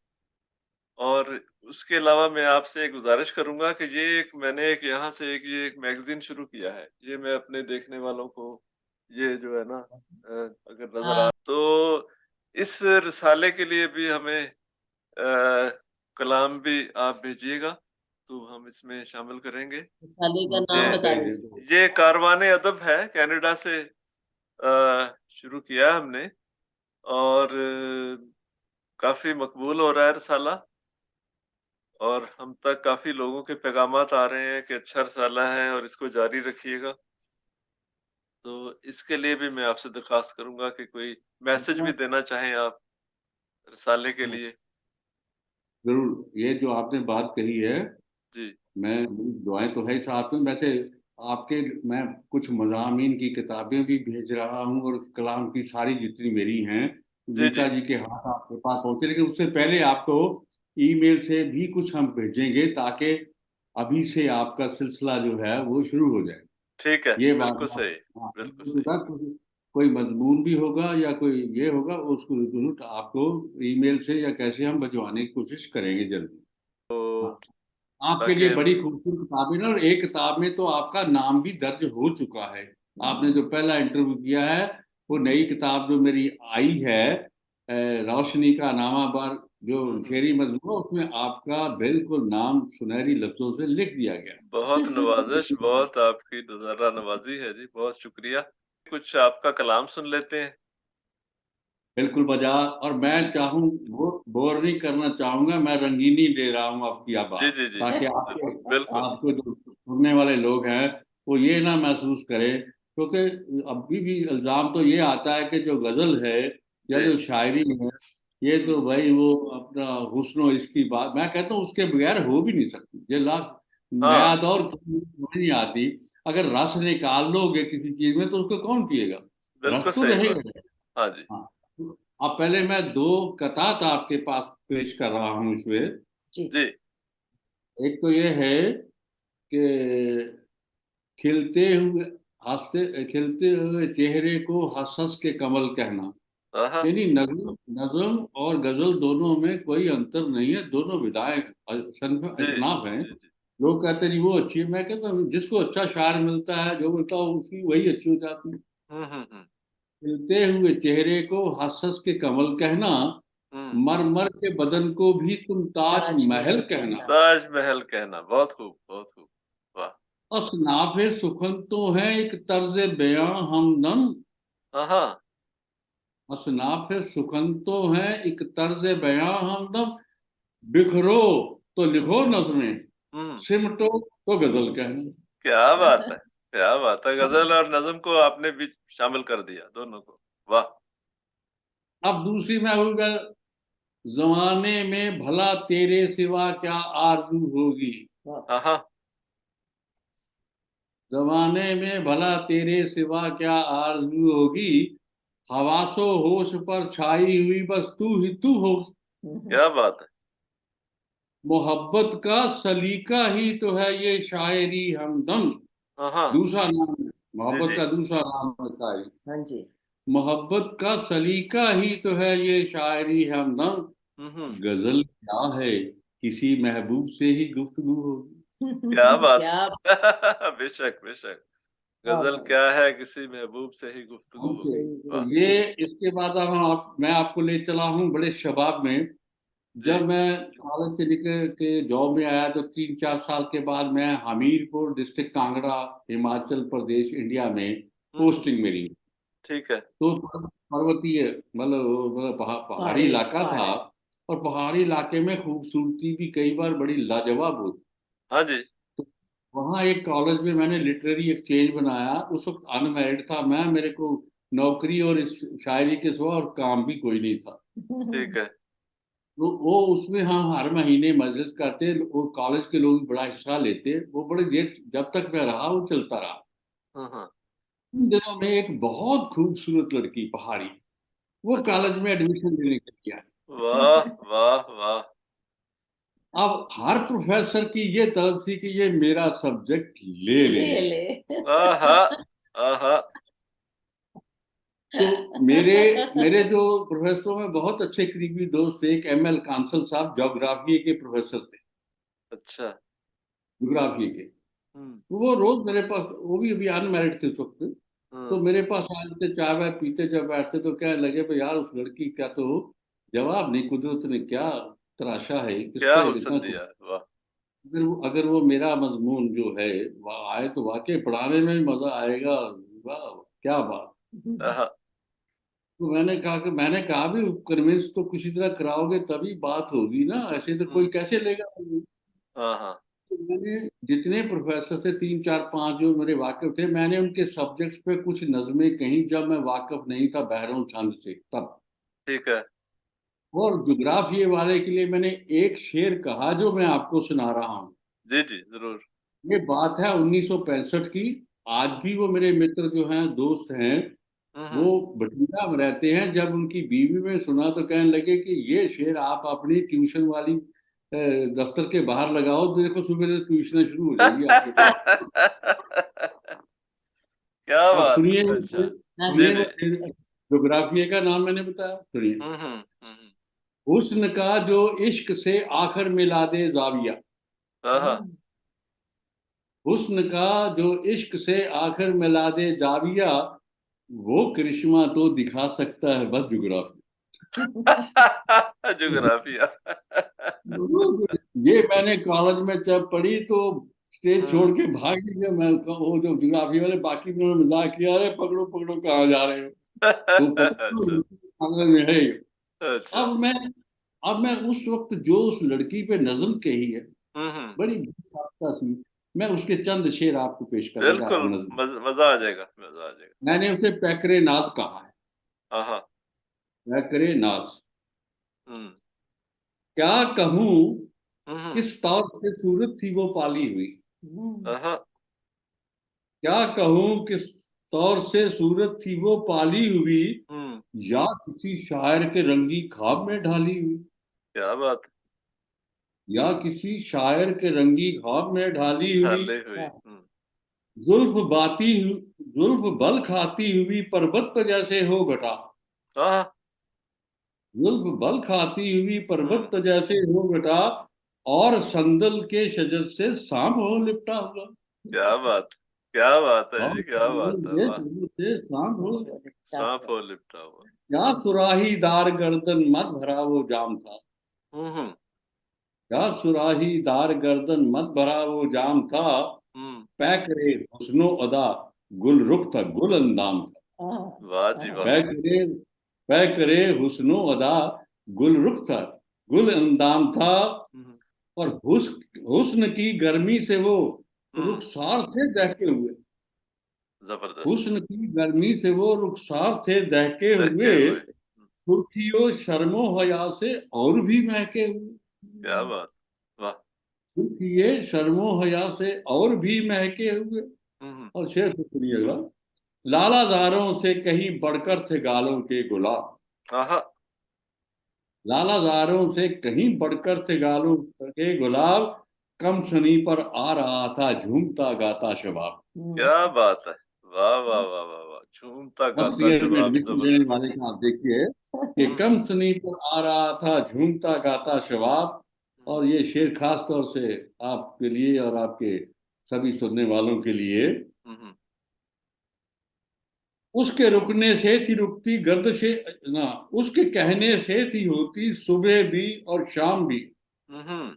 और उसके अलावा मैं आपसे एक गुजारिश करूंगा कि मैंने एक यहाँ से ये एक मैगजीन शुरू किया है, ये मैं अपने देखने वालों को, ये जो है ना, अगर नजर आ हाँ, तो इस रिसाले के लिए भी हमें कलाम भी आप भेजिएगा, तो हम इसमें शामिल करेंगे। साले का मुझे नाम ये बता चाहिए दीजिए। तो ये कारवाने अदब है, कनाडा से शुरू किया है हमने, और काफी मकबूल हो रहा है रिसाला, और हम तक काफी लोगों के पैगामात आ रहे हैं कि अच्छा रिसाला है और इसको जारी रखिएगा। तो इसके लिए भी मैं आपसे दरख्वास्त करूंगा कि कोई मैसेज भी देना चाहें आप रिसाले के लिए। जरूर, ये जो आपने बात कही है, जी। मैं, दुआएं तो है ही साथ में। वैसे आपके, मैं कुछ मज़ामीन की किताबें भी भेज रहा हूँ, और कलाम की सारी जितनी मेरी हैं जी। जी। मीता जी के हाथ आपके पास पहुंचे। लेकिन उससे पहले आपको ईमेल से भी कुछ हम भेजेंगे, ताकि अभी से आपका सिलसिला जो है वो शुरू हो जाए। ठीक है। ये बात बिल्कुल आप, सही। हाँ, बिल्कुल सही। होगा तो कोई मजमून भी होगा या कोई ये होगा, उसको जरूर आपको ईमेल से या कैसे हम भिजवाने की कोशिश करेंगे जल्दी। हाँ, तो आपके ताकि लिए बड़ी खूबसूरत किताबें ना, और एक किताब में तो आपका नाम भी दर्ज हो चुका है। आपने जो पहला इंटरव्यू किया है, वो नई किताब जो मेरी आई है, रोशनी का नामाबार, जो हम्म, शेरी मजमूआ, उसमें आपका बिल्कुल नाम सुनहरी लफ्जों से लिख दिया बहुत नवाजिश, गया। बहुत आपकी नजारा नवाजी है जी, बहुत शुक्रिया। कुछ आपका कलाम सुन लेते हैं। बिल्कुल बाजार, और मैं चाहूँ, वो बोर नहीं करना चाहूंगा, मैं रंगीनी दे रहा हूँ आपकी जी। आवाज, जी। जी। ताकि आपके, बिल्कुल। आपको जो सुनने वाले लोग हैं वो ये ना महसूस करें। क्योंकि अभी भी इल्जाम तो ये आता है कि जो गजल है या जी। जो शायरी है, ये तो भाई वो अपना हुस्न इसकी बात, मैं कहता हूँ उसके बगैर हो भी नहीं सकती। ये लाख नया हाँ। दौर समझ नहीं आती। अगर रस निकाल लोगे किसी चीज में तो उसको कौन पिएगा? रस बिल्कुल तो सही बात। रहेगा। हाँ जी। हाँ, अब पहले मैं दो कतात आपके पास पेश कर रहा हूँ इसमें। जी। जी। एक तो ये है कि खिलते हुए, हंसते खिलते हुए चेहरे को हंस हंस के कमल कहना। हाँ। यानी नज्म, नज्म और गजल दोनों में कोई अंतर नहीं है, दोनों विधाएं जी। असनाफ हैं। जी। जी। लोग कहते हैं जी वो अच्छी है, मैं कहता हूँ जिसको अच्छा शायर मिलता है, जो बोलता हूँ उसकी वही अच्छी हो जाती है। हम्म। खिलते हुए चेहरे को हंस हंस के कमल कहना, हम्म। मर मर के बदन को भी तुम ताज महल ताजमहल कहना। कहना। ताजमहल कहना, बहुत खूब, बहुत खूब। वाह। असनाफे सुखन तो है एक तर्ज बयां हमदम। हाँ हाँ। असनाफे सुखन तो है एक तर्ज बयां हमदम। बिखरो तो लिखो नज़में, हम्म। सिमटो तो गजल कहना। क्या बात है, क्या बात है, गजल और नज्म को आपने भी शामिल कर दिया, दोनों को। वाह। अब दूसरी मैं होगा, जमाने में भला तेरे सिवा क्या आरज़ू होगी। वाह। हाँ हाँ। जमाने में भला तेरे सिवा क्या आरज़ू होगी, हवासो होश पर छाई हुई बस तू ही तू होगी। क्या बात है। मोहब्बत का सलीका ही तो है ये शायरी हमदम। हाँ हाँ। दूसरा नाम है, जी मोहब्बत जी। का दूसरा नाम है शायरी। हाँ जी। मोहब्बत का सलीका ही तो है ये शायरी हमदम। हम्म। गजल क्या है, किसी महबूब से ही गुफ्तगू होगी। क्या बात। क्या बेशक बेशक। गजल बात क्या है, किसी महबूब से ही गुफ्तगू तो होगी। सही वाह। है। ये इसके बाद अब मैं आपको ले चला हूँ बड़े शबाब में। जी। जब मैं कॉलेज से निकल के जॉब में आया तो 3-4 साल के बाद मैं हमीरपुर डिस्ट्रिक्ट कांगड़ा, हिमाचल प्रदेश, इंडिया में हम्म। पोस्टिंग मेरी। ठीक है। तो पर्वतीय पहाड़ी पहाड़ी इलाका था। और पहाड़ी इलाके में खूबसूरती भी कई बार बड़ी लाजवाब होती। हाँ जी। तो वहाँ एक कॉलेज में मैंने लिटरेरी एक्सचेंज बनाया। उस वक्त अनमैरिड था मैं, मेरे को नौकरी और इस शायरी के सिवा और काम भी कोई नहीं था। ठीक है। तो वो उसमें हम हर महीने मजलिस करते और कॉलेज के लोग भी बड़ा हिस्सा लेते। वो बड़े देर जब तक मैं रहा वो चलता रहा। हाँ। उन दिनों में एक बहुत खूबसूरत लड़की पहाड़ी, वो अच्छा। कॉलेज में एडमिशन लेने के लिए आई। वाह वाह वाह। अब हर प्रोफेसर की ये तलब थी कि ये मेरा सब्जेक्ट ले ले। ले ले। आहा। आहा। तो मेरे मेरे जो प्रोफेसरों में बहुत अच्छे करीबी दोस्त थे, एक ML कांसल साहब ज्योग्राफी के प्रोफेसर थे, अच्छा। ज्योग्राफी के। हम्म तो वो रोज मेरे पास, वो भी अभी अनमैरिड थे उस वक्त, तो हम्म। मेरे पास आते चाय वाय पीते जब बैठते तो कहने लगे भाई यार उस लड़की का तो जवाब नहीं, कुदरत ने क्या तराशा है, क्या किससे इतना हुस्न दिया। वाह। अगर वो मेरा मजमून जो है वह आए तो वाकई पढ़ाने में भी मजा आएगा। वाह क्या बात। आहा। तो मैंने कहा भी कन्विंस तो किसी तरह कराओगे तभी बात होगी ना, ऐसे तो कोई हम्म। कैसे लेगा। हाँ हाँ। तो मैंने जितने प्रोफेसर थे 3 4 5 जो मेरे वाकिफ थे, मैंने उनके सब्जेक्ट्स पे कुछ नज़में कहीं जब मैं वाकिफ नहीं था बहरों छंद से तब। ठीक है। और जुग्राफी वाले के लिए मैंने एक शेर कहा जो मैं आपको सुना रहा हूँ। जी जी जरूर। ये बात है 1965 की। आज भी वो मेरे मित्र जो हैं, दोस्त हैं, वो हम्म। बठिंडा में रहते हैं। जब उनकी बीवी में सुना तो कहने लगे कि ये शेर आप अपनी ट्यूशन वाली दफ्तर के बाहर लगाओ तो देखो सुबह से ट्यूशन शुरू हो जाएगी आपके पास। क्या अब बात। सुनिए, अच्छा। हाँ जी सुनिए जी। वो ज्योग्राफी का नाम मैंने बताया, सुनिए। हम्म। हुस्न का जो इश्क से आखिर मिला दे जाविया। आहा। हुस्न का जो इश्क से आखिर मिला दे जाविया, वो करिश्मा तो दिखा सकता है बस जुग्राफी। जोग्राफिया। ये मैंने कॉलेज में जब पढ़ी तो स्टेज छोड़ हम्म। के भाग गया। मैं वो जो ज्योग्राफी वाले बाकी में मजाक किया, अरे पकड़ो पकड़ो कहाँ जा रहे हो। तो पता अच्छा कॉलेज में है ये। अच्छा। अब मैं अब मैं उस वक्त जो उस लड़की पे नज्म कही है, हम्म। बड़ी साख्ता सी, मैं उसके चंद शेर आपको पेश कर देता बिल्कुल। हूँ नज्म। मजा आ जाएगा, मजा आ जाएगा। मैंने उसे पैकरे नाज कहा है। आहा। पैकरे नाज। हम्म क्या कहूँ हम्म। किस तौर से सूरत थी वो पाली हुई। आहा। क्या कहूँ किस तौर से सूरत थी वो पाली हुई, हम्म। या किसी शायर के रंगी ख्वाब में ढाली हुई। क्या बात। या किसी शायर के रंगी ख्वाब में ढाली हुई। ढाले हुई। जुल्फ बाती जुल्फ बल खाती हुई पर्वत पर जैसे हो घटा। आहा। जुल्फ बल खाती हुई पर्वत हम्म। पर जैसे हो घटा, और संदल के शजर से सांप हो लिपटा हुआ। क्या बात है और जी, क्या संदल बात है। के वाह। शजर से सांप हो। सांप हो लिपटा हुआ। क्या सुराहीदार गर्दन मत भरा वो जाम था। हम्म। क्या सुराहीदार गर्दन मत भरा वो जाम था। हम्म। पैकरे हुस्नो अदा गुल रुख था गुल अंदाम था। वाह जी वाह। पैकरे पैकरे हुस्नो अदा गुल रुख था गुल अंदाम था। हम्म और हुस्न की गर्मी से वो हम्म। रुखसार थे दहके हुए। जबरदस्त। हुस्न की गर्मी से वो रुखसार थे दहके दहके हुए। हुए। सुर्खियों शर्मो हया से और भी महके हुए। क्या बात। वाह। सुर्खिये शर्मो हया से और भी महके हुए। और शेर तो सुनिए अगला। लालाजारों से कहीं बढ़कर थे गालों के गुलाब, आहा। लालाजारों से कहीं बढ़कर थे गालों के गुलाब, कम सनी पर आ रहा था झूमता गाता शबाब। क्या बात है। वाह वाह वाह वाह वाह, झूमता बस गाता ये शबाब, एडमिशन लेने जबरदस्त। वाले का आप देखिए कि कम सनी पर आ रहा था झूमता गाता शबाब। हम्म, और ये शेर खास तौर से आपके लिए और आपके सभी सुनने वालों के लिए। हम्म, उसके रुकने से थी रुकती गर्दिशे ना, उसके कहने से थी होती सुबह भी और शाम भी, हम्म,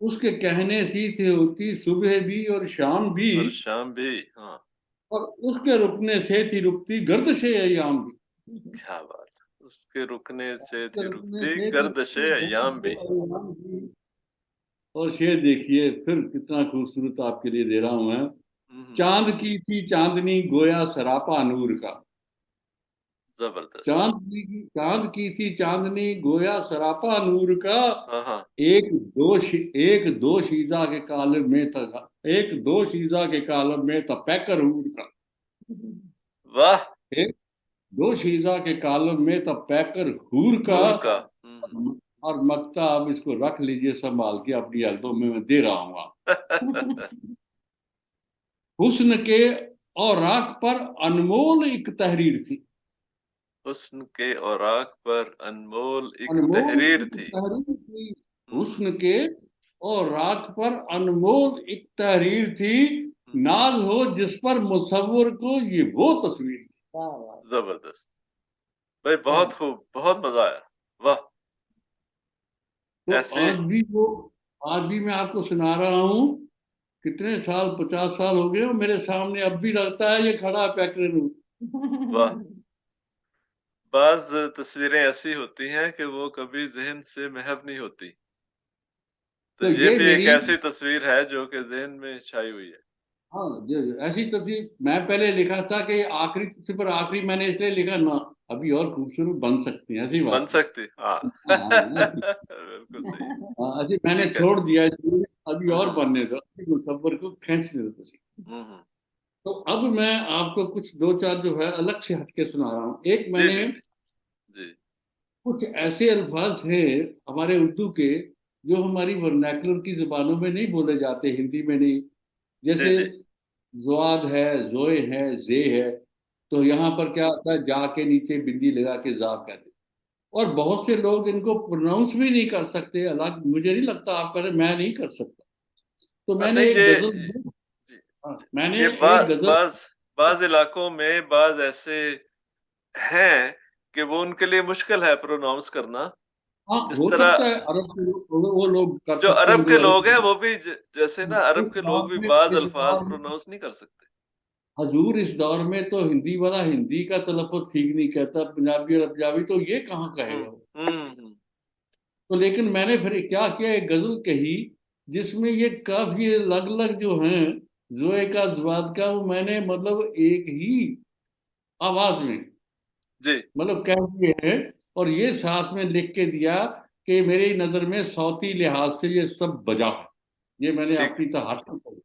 उसके कहने से थी होती सुबह भी और शाम भी, और शाम भी, हाँ। और उसके रुकने से थी रुकती गर्दिशे अय्याम भी। क्या बात है। उसके रुकने से उसके थी रुकने रुकती से थी गर्दिशे रुकती अय्याम गर्दिशे भी। अय्याम भी। और शेर देखिए फिर कितना खूबसूरत आपके लिए दे रहा हूं मैं। हम्म, चांद की थी चांदनी गोया सरापा नूर का, जबरदस्त। चांद की थी चांदनी गोया सरापा नूर का, हाँ हाँ। एक दो शीजा के कालब में था, एक दो शीजा के कालब में था पैकर हूर का, वाह। एक दो शीजा के कालब में था पैकर हूर का। नूर का। और मक्ता अब इसको रख लीजिए संभाल के अपनी एल्बम में मैं दे रहा हूँ हुस्न के और राख पर अनमोल एक तहरीर थी, हुस्न के औराक पर अनमोल एक अनमोल तहरीर एक थी। तहरीर थी। हम्म, हुस्न के और राख पर अनमोल एक तहरीर थी, हम्म, नाज हो जिस पर मुसव्विर को ये वो तस्वीर थी। वाह वाह। जबरदस्त। भाई बहुत हाँ, खूब, बहुत मजा आया। वाह। तो ऐसे। आज भी मैं आपको सुना रहा हूँ। कितने साल, 50 साल हो गए, और मेरे सामने अब भी लगता है ये खड़ा है पैकरे रूम। वाह। बाज तस्वीरें ऐसी होती हैं कि वो कभी जहन से महव नहीं होती। तो तो ये ये भी एक मेरी, ऐसी तस्वीर है जो कि जहन में छाई हुई है। हाँ ऐसी तस्वीर मैं पहले लिखा था कि आखिरी तस्वीर पर आखिरी मैंने इसलिए लिखा ना, अभी और खूबसूरत बन सकती है, ऐसी बन बात है। सकती, हाँ। हाँ बिल्कुल सही है। अजी मैंने ठीक है। छोड़ दिया इसलिए, अभी और हम्म, बनने दो, अभी मुसव्वर को खींचने दो तुसी। हम्म। तो अब मैं आपको कुछ दो चार जो है अलग से हटके सुना रहा हूँ। एक जी मैंने जी जी। जी कुछ ऐसे अल्फाज हैं हमारे उर्दू के जो हमारी वर्नाकुलर की जुबानों में नहीं बोले जाते, हिंदी में नहीं। जी जैसे जी। ज़ुआद है, ज़ोए है, जे है, तो यहाँ पर क्या होता है, जा के नीचे बिंदी लगा के जा कहते हैं। और बहुत से लोग इनको प्रोनाउंस भी नहीं कर सकते, अलग मुझे नहीं लगता आप करें, मैं नहीं कर सकता। तो नहीं मैंने एक ये गजल, जी हाँ, जी। मैंने ये एक गजल, बाज बाज इलाकों में बाज ऐसे हैं कि वो उनके लिए मुश्किल है प्रोनाउंस करना। हाँ जिस हो तरह सकता है अरब के वो लोग कर जो सकते हैं अरब जो के अरब, लोग हैं वो भी जैसे ना अरब इस के लोग दौर भी में बाज इस अल्फाज दौर में प्रोनाउंस नहीं कर सकते। हजूर, इस दौर में तो हिंदी वाला हिंदी का तलफ़्फ़ुज़ ठीक नहीं कहता, पंजाबी और पंजाबी तो ये कहाँ हम्म, कहेगा वो। हम्म। तो लेकिन मैंने फिर क्या किया, एक गजल कही जिसमें ये काफी अलग अलग जो हैं, जोए का जवाद का, वो मैंने मतलब एक ही आवाज में जी। मतलब कह दिए हैं। और ये साथ में लिख के दिया कि मेरी नजर में सौती लिहाज से ये सब बजा है, ये मैंने ठीक अपनी तहत कही।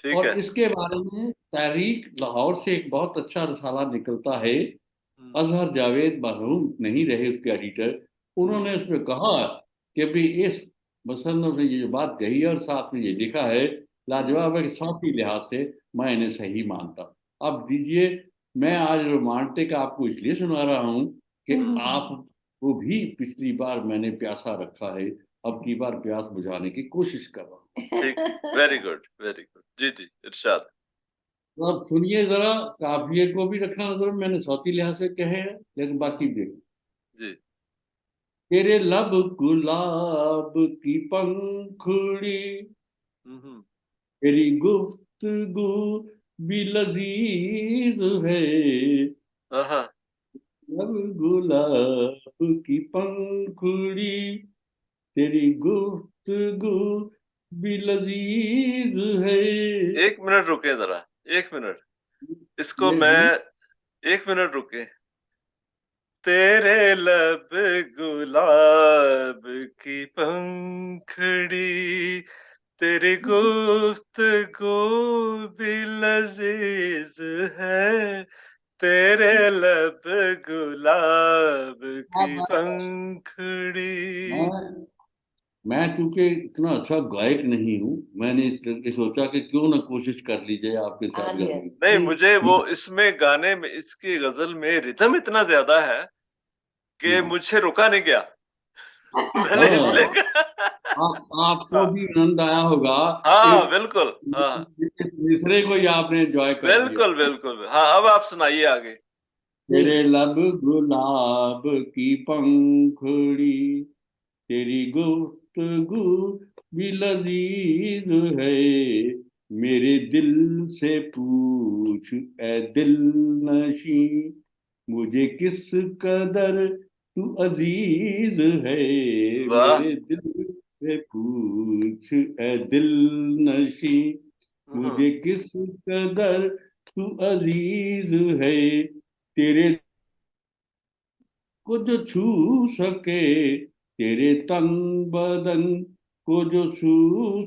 ठीक और है। इसके बारे में तहरीक लाहौर से एक बहुत अच्छा रसाला निकलता है, हम्म, अजहर जावेद मरहूम नहीं रहे उसके एडिटर, हम्म, उन्होंने उसमें कहा कि भाई इस मुसन्नफ ने ये जो बात कही है और साथ में ये लिखा है, हम्म, लाजवाब है कि साथी लिहाज से मैं इन्हें सही मानता हूं। अब दीजिए, मैं आज रोमांटिक आपको इसलिए सुना रहा हूं कि आप को भी पिछली बार मैंने प्यासा रखा है, अब की बार प्यास बुझाने की कोशिश कर रहा हूँ। ठीक। Very good, very good. जी जी, इरशाद। तो आप सुनिए जरा, काफिये को भी रखना नजर में, मैंने सौती लिहाज से कहे हैं, लेकिन बाकी हम्म, देखो। जी। तेरे लब गुलाब की पंखुड़ी, हम्म, तेरी गुफ्तगू भी लजीज है, हाँ। लब गुलाब की पंखुड़ी, तेरी गुफ्तगू भी लजीज है। 1 मिनट रुके जरा। 1 मिनट। इसको ये मैं जी, 1 मिनट रुके। तेरे लब गुलाब की पंखड़ी, तेरी गुफ्तगू भी लजीज है, तेरे लब गुलाब क्या की बात है। पंखुड़ी। मैं मैं चूंकि इतना अच्छा गायक नहीं हूँ, मैंने इसलिए सोचा कि क्यों ना कोशिश कर ली जाए आपके हाँ साथ जी, गाने की। नहीं, प्लीज। मुझे वो इसमें गाने में, इसकी गजल में रिदम इतना ज्यादा है कि हाँ मुझे रुका नहीं गया। मैंने इसलिए हाँ, आपको हाँ भी आनंद आया होगा। हाँ, एक बिल्कुल, हाँ इस मिसरे को ही आपने एंजॉय कर लिया। बिल्कुल बिल्कुल। हाँ, अब आप सुनाइए आगे। जी। तेरे लब गुलाब की पंखुड़ी, तेरी गुफ्तगू भी लजीज है, मेरे दिल से पूछ ए दिल नशी, मुझे किस कदर तू अजीज है, वाह। मेरे दिल से पूछ ए दिल नशी, हम्म। मुझे किस कदर तू अजीज है, तेरे को जो छू सके, तेरे तन बदन को जो छू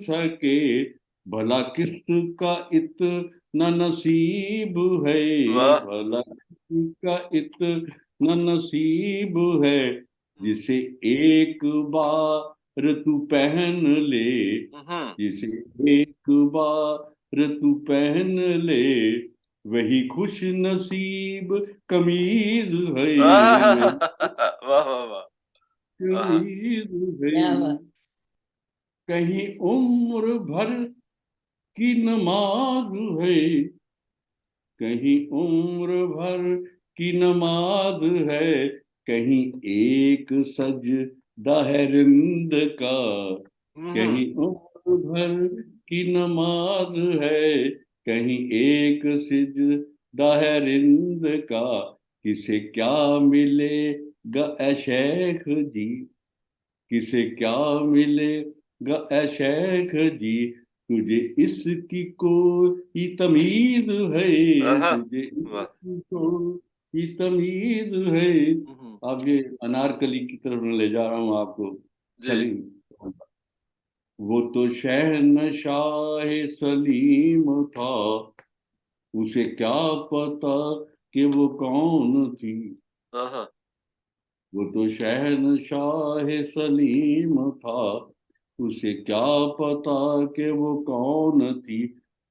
सके, भला किसका इतना नसीब है, वाह। भला किसका इतना नसीब है, जिसे एक बार तू पहन ले, हम्म। जिसे एक बार तू पहन ले, वही खुश नसीब कमीज है, वही वाह वाह वाह। हाँ। कमीज है, क्या बात। कहीं उम्र भर की नमाज है, कहीं उम्र भर की नमाज है, कहीं एक सजदा है रिंद का, हम्म। कहीं उम्र भर की नमाज है, कहीं एक सिजदा है रिंद का, किसे क्या मिलेगा ए शेख जी, किसे क्या मिलेगा ए शेख जी, तुझे इसकी कोई तमीज है, आहा, तुझे वाह। इसकी कोई तमीज है। हम्म। अब ये अनारकली की तरफ मैं ले जा रहा हूँ आपको। जी। सलीम, वो तो शहनशाह सलीम था, उसे क्या पता कि वो कौन थी, हाँ। वो तो शहनशाह सलीम था, उसे क्या पता कि वो कौन थी,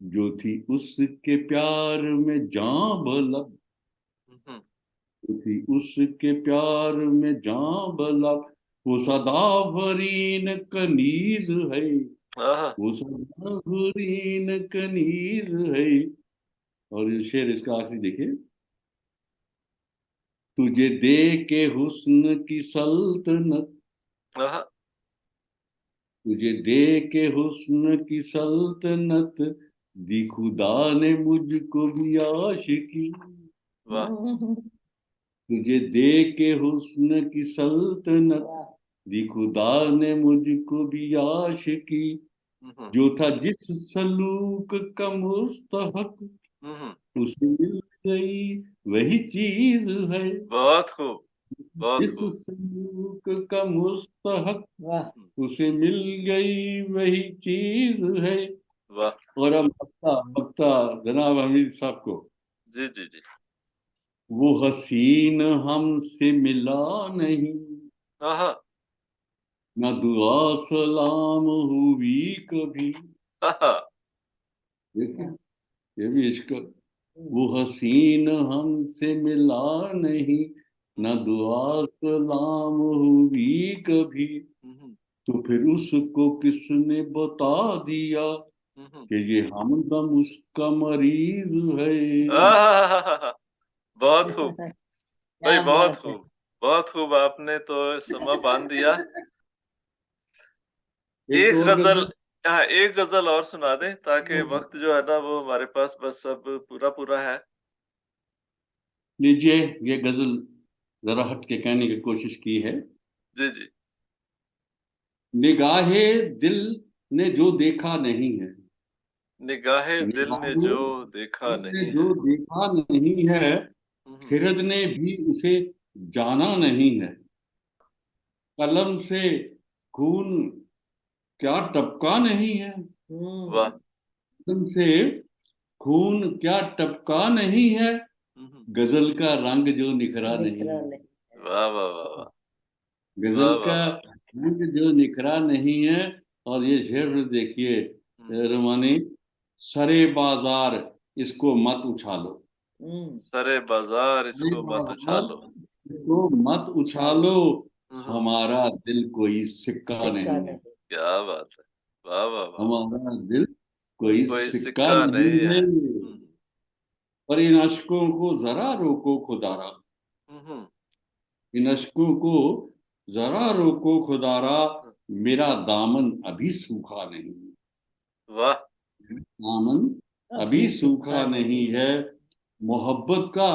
जो थी उसके प्यार में जान बलब, हम्म। जो थी उसके प्यार में जान बलब, वो सदाफरीन कनीज है, आहा। वो सदाफरीन कनीज है। और ये शेर इसका आखिरी देखिए, तुझे दे के हुस्न की सल्तनत, आहा। तुझे दे के हुस्न की सल्तनत, दी खुदा ने मुझको भी आशिकी, वाह। तुझे दे के हुस्न की सल्तनत, वाह। दी खुदा ने मुझको भी आशिकी, हम्म। जो था जिस सलूक का मुस्तहक, हम्म। उसे मिल गई वही चीज है, बहुत खूब, बहुत जिस खूब। सलूक का मुस्तहक, वाह। उसे मिल गई वही चीज है। वाह। और अब बख्ता बख्ता जनाब हमीद साहब को, जी जी जी। वो हसीन हमसे मिला नहीं, आहा। न दुआ सलाम हुई कभी, आहा। देखिए ये भी इश्क, वो हसीन हमसे मिला नहीं, न हम्म। दुआ सलाम हुई कभी, हम्म। तो फिर उसको किसने बता दिया हम्म। कि ये हमदम उसका मरीज है। आहा, बहुत खूब भाई, क्या बहुत बात है। खूब। बहुत खूब, आपने तो समा बांध दिया। एक एक और गजल, गजल हाँ एक गजल और सुना दें, ताकि जी। वक्त जो है ना वो हमारे पास बस अब पूरा पूरा है। लीजिए, ये गजल जरा हट के कहने की कोशिश की है। जी जी। निगाहे दिल ने जो देखा नहीं है, निगाहे दिल ने निगाहे जो देखा दिल ने नहीं है। जो देखा नहीं है, हम्म। खिरद ने भी उसे जाना नहीं है, कलम से खून क्या टपका नहीं है, वाह। तुमसे खून क्या टपका नहीं है, गजल का रंग जो निखरा नहीं है। वाह वाह वाह वाह गजल वाह वाह का वाह। रंग जो निखरा नहीं है। और ये शेर देखिए, रुमानी, सरे बाजार इसको मत उछालो। सरे बाजार सरे इसको मत बाजार उछालो। इसको मत उछालो, हमारा दिल कोई सिक्का नहीं है। क्या बात है। वाह वाह वाह। हमारा दिल कोई कोई सिक्का सिक्का नहीं नहीं है। है, पर इन अशकों को जरा रोको खुदारा। हम्म। इन अशकों को जरा रोको खुदारा, मेरा दामन अभी सूखा नहीं। वाह। दामन अभी सूखा नहीं है। मोहब्बत का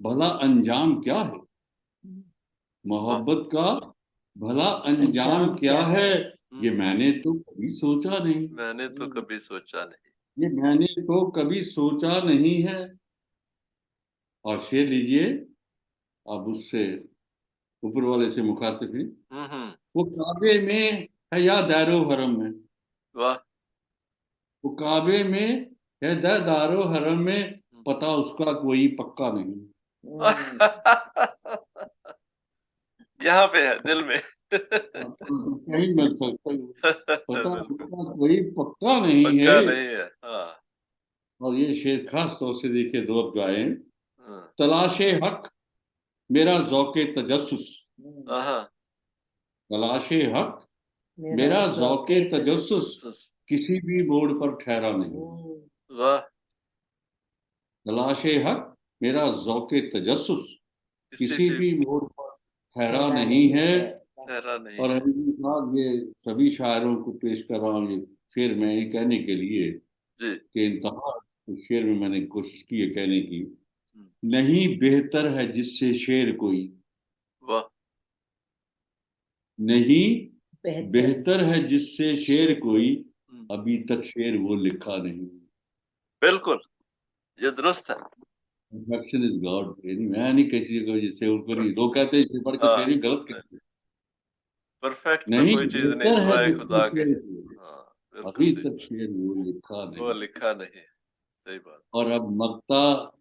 भला अंजाम क्या है। वाह। मोहब्बत का भला अंजाम क्या है, ये मैंने तो कभी सोचा नहीं। मैंने तो कभी सोचा नहीं। ये मैंने तो कभी सोचा नहीं है। और शेर लीजिए, अब उससे ऊपर वाले से मुखातिब हैं। वो काबे में है या दारो हरम में। वाह। वो काबे में है या दारो हरम में, पता उसका कोई पक्का नहीं। यहाँ पे है दिल में। कहीं मिल सकता है, पता बिल्कुल। उसका कोई पक्का नहीं है। पक्का नहीं है। हाँ। और ये शेर खास तौर से देखिए दो गाए। हाँ। तलाशे हक मेरा जौके तजस्सुस। हाँ। तलाशे हक मेरा जौके तजस्सुस, किसी भी मोड़ पर ठहरा नहीं। वाह। तलाशे हक मेरा जौके तजस्सुस, किसी किसी भी भी मोड़ पर ठहरा नहीं है। ठहरा नहीं और है। हमीद साहब, ये सभी शायरों को पेश कर रहा हूँ ये शेर मैं ये कहने के लिए जी। कि इंतहा उस शेर में मैंने कोशिश की है कहने की। हम्म। नहीं बेहतर है जिससे शेर कोई, वाह। नहीं बेहतर है जिससे शेर कोई, हम्म। अभी तक शेर वो लिखा नहीं। बिल्कुल। ये दुरुस्त है। Perfection is God. मैं नहीं किसी को जिससे ऊपर ही लोग कहते हैं इसे पढ़ के शेर हाँ। ही गलत कहते हैं। परफेक्ट तो नहीं कोई चीज नहीं बेहतर है सिवाय जिससे खुदा के। शेर कोई, हाँ। बिल्कुल अभी सही। तक शेर वो लिखा वो नहीं। लिखा नहीं। सही बात। और अब मक्ता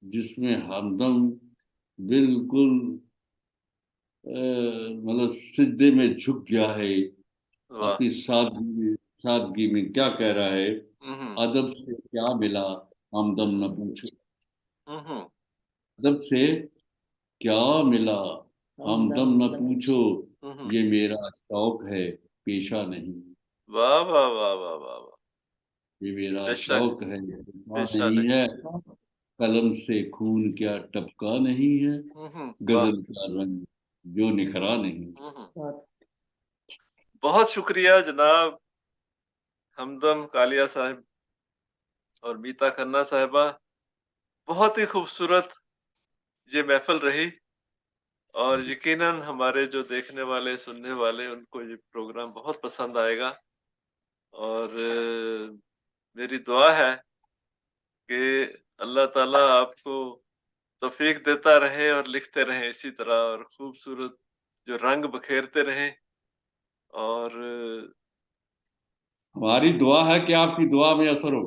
जिसमें हमदम बिल्कुल मतलब सिद्धे में झुक गया है, वाह। अपनी सादगी में क्या कह रहा है। हम्म। अदब से क्या मिला हमदम न पूछो। हम्म। अदब से क्या मिला हमदम न पूछो, हम्म। ये मेरा शौक है पेशा नहीं। वाह वाह वाह वाह वाह वाह। ये मेरा बेशक। शौक है पेशा पेशा नहीं नहीं। है। कलम से खून क्या टपका नहीं है, वाह। गजल का रंग जो निखरा नहीं। बहुत शुक्रिया जनाब हमदम कालिया साहब और मीता खन्ना साहिबा। बहुत ही खूबसूरत ये महफिल रही और यकीनन हमारे जो देखने वाले सुनने वाले उनको ये प्रोग्राम बहुत पसंद आएगा। और मेरी दुआ है कि अल्लाह ताला आपको तौफीक देता रहे और लिखते रहें इसी तरह और खूबसूरत जो रंग बखेरते रहें। और हमारी दुआ है कि आपकी दुआ में असर हो।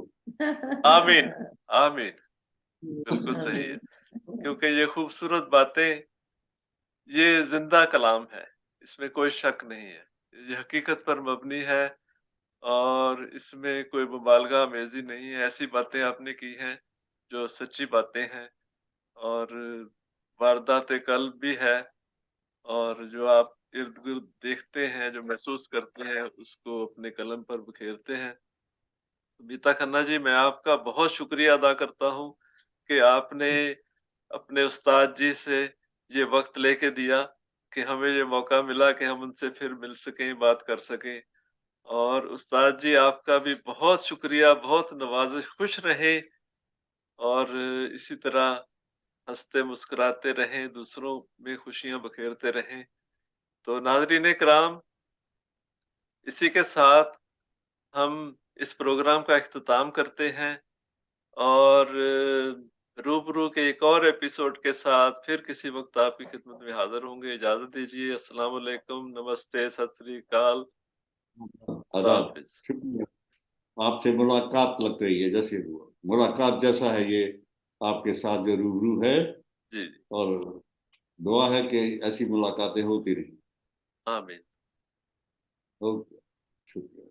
आमीन। आमीन। बिल्कुल सही है। क्योंकि ये खूबसूरत बातें ये जिंदा कलाम है, इसमें कोई शक नहीं है। ये हकीकत पर मबनी है और इसमें कोई मुबालगा अमेज़ी नहीं है। ऐसी बातें आपने की हैं जो सच्ची बातें हैं और वारदात कल्ब भी है और जो आप इर्द-गिर्द देखते हैं, जो महसूस करते हैं, उसको अपने कलम पर बिखेरते हैं। बीता खन्ना जी, मैं आपका बहुत शुक्रिया अदा करता हूँ कि आपने अपने उस्ताद जी से ये वक़्त लेके दिया कि हमें ये मौका मिला कि हम उनसे फिर मिल सकें, बात कर सकें। और उस्ताद जी आपका भी बहुत शुक्रिया, बहुत नवाज़िश, खुश रहें और इसी तरह हँसते मुस्कुराते रहें, दूसरों में खुशियाँ बखेरते रहें। तो नाज़रीन किराम, इसी के साथ हम इस प्रोग्राम का इख्तिताम करते हैं और रूबरू के एक और एपिसोड के साथ फिर किसी वक़्त आपकी खिदमत में हाज़िर होंगे। इजाज़त दीजिए। अस्सलाम वालेकुम, नमस्ते, सत श्री अकाल, खुदा आदाब, हाफ़िज़। शुक्रिया। आपसे मुलाकात लग रही है, जैसे मुलाकात जैसा है ये आपके साथ जो रूबरू है। जी जी। और दुआ है कि ऐसी मुलाकातें होती रही। आमीन। ओके, शुक्रिया।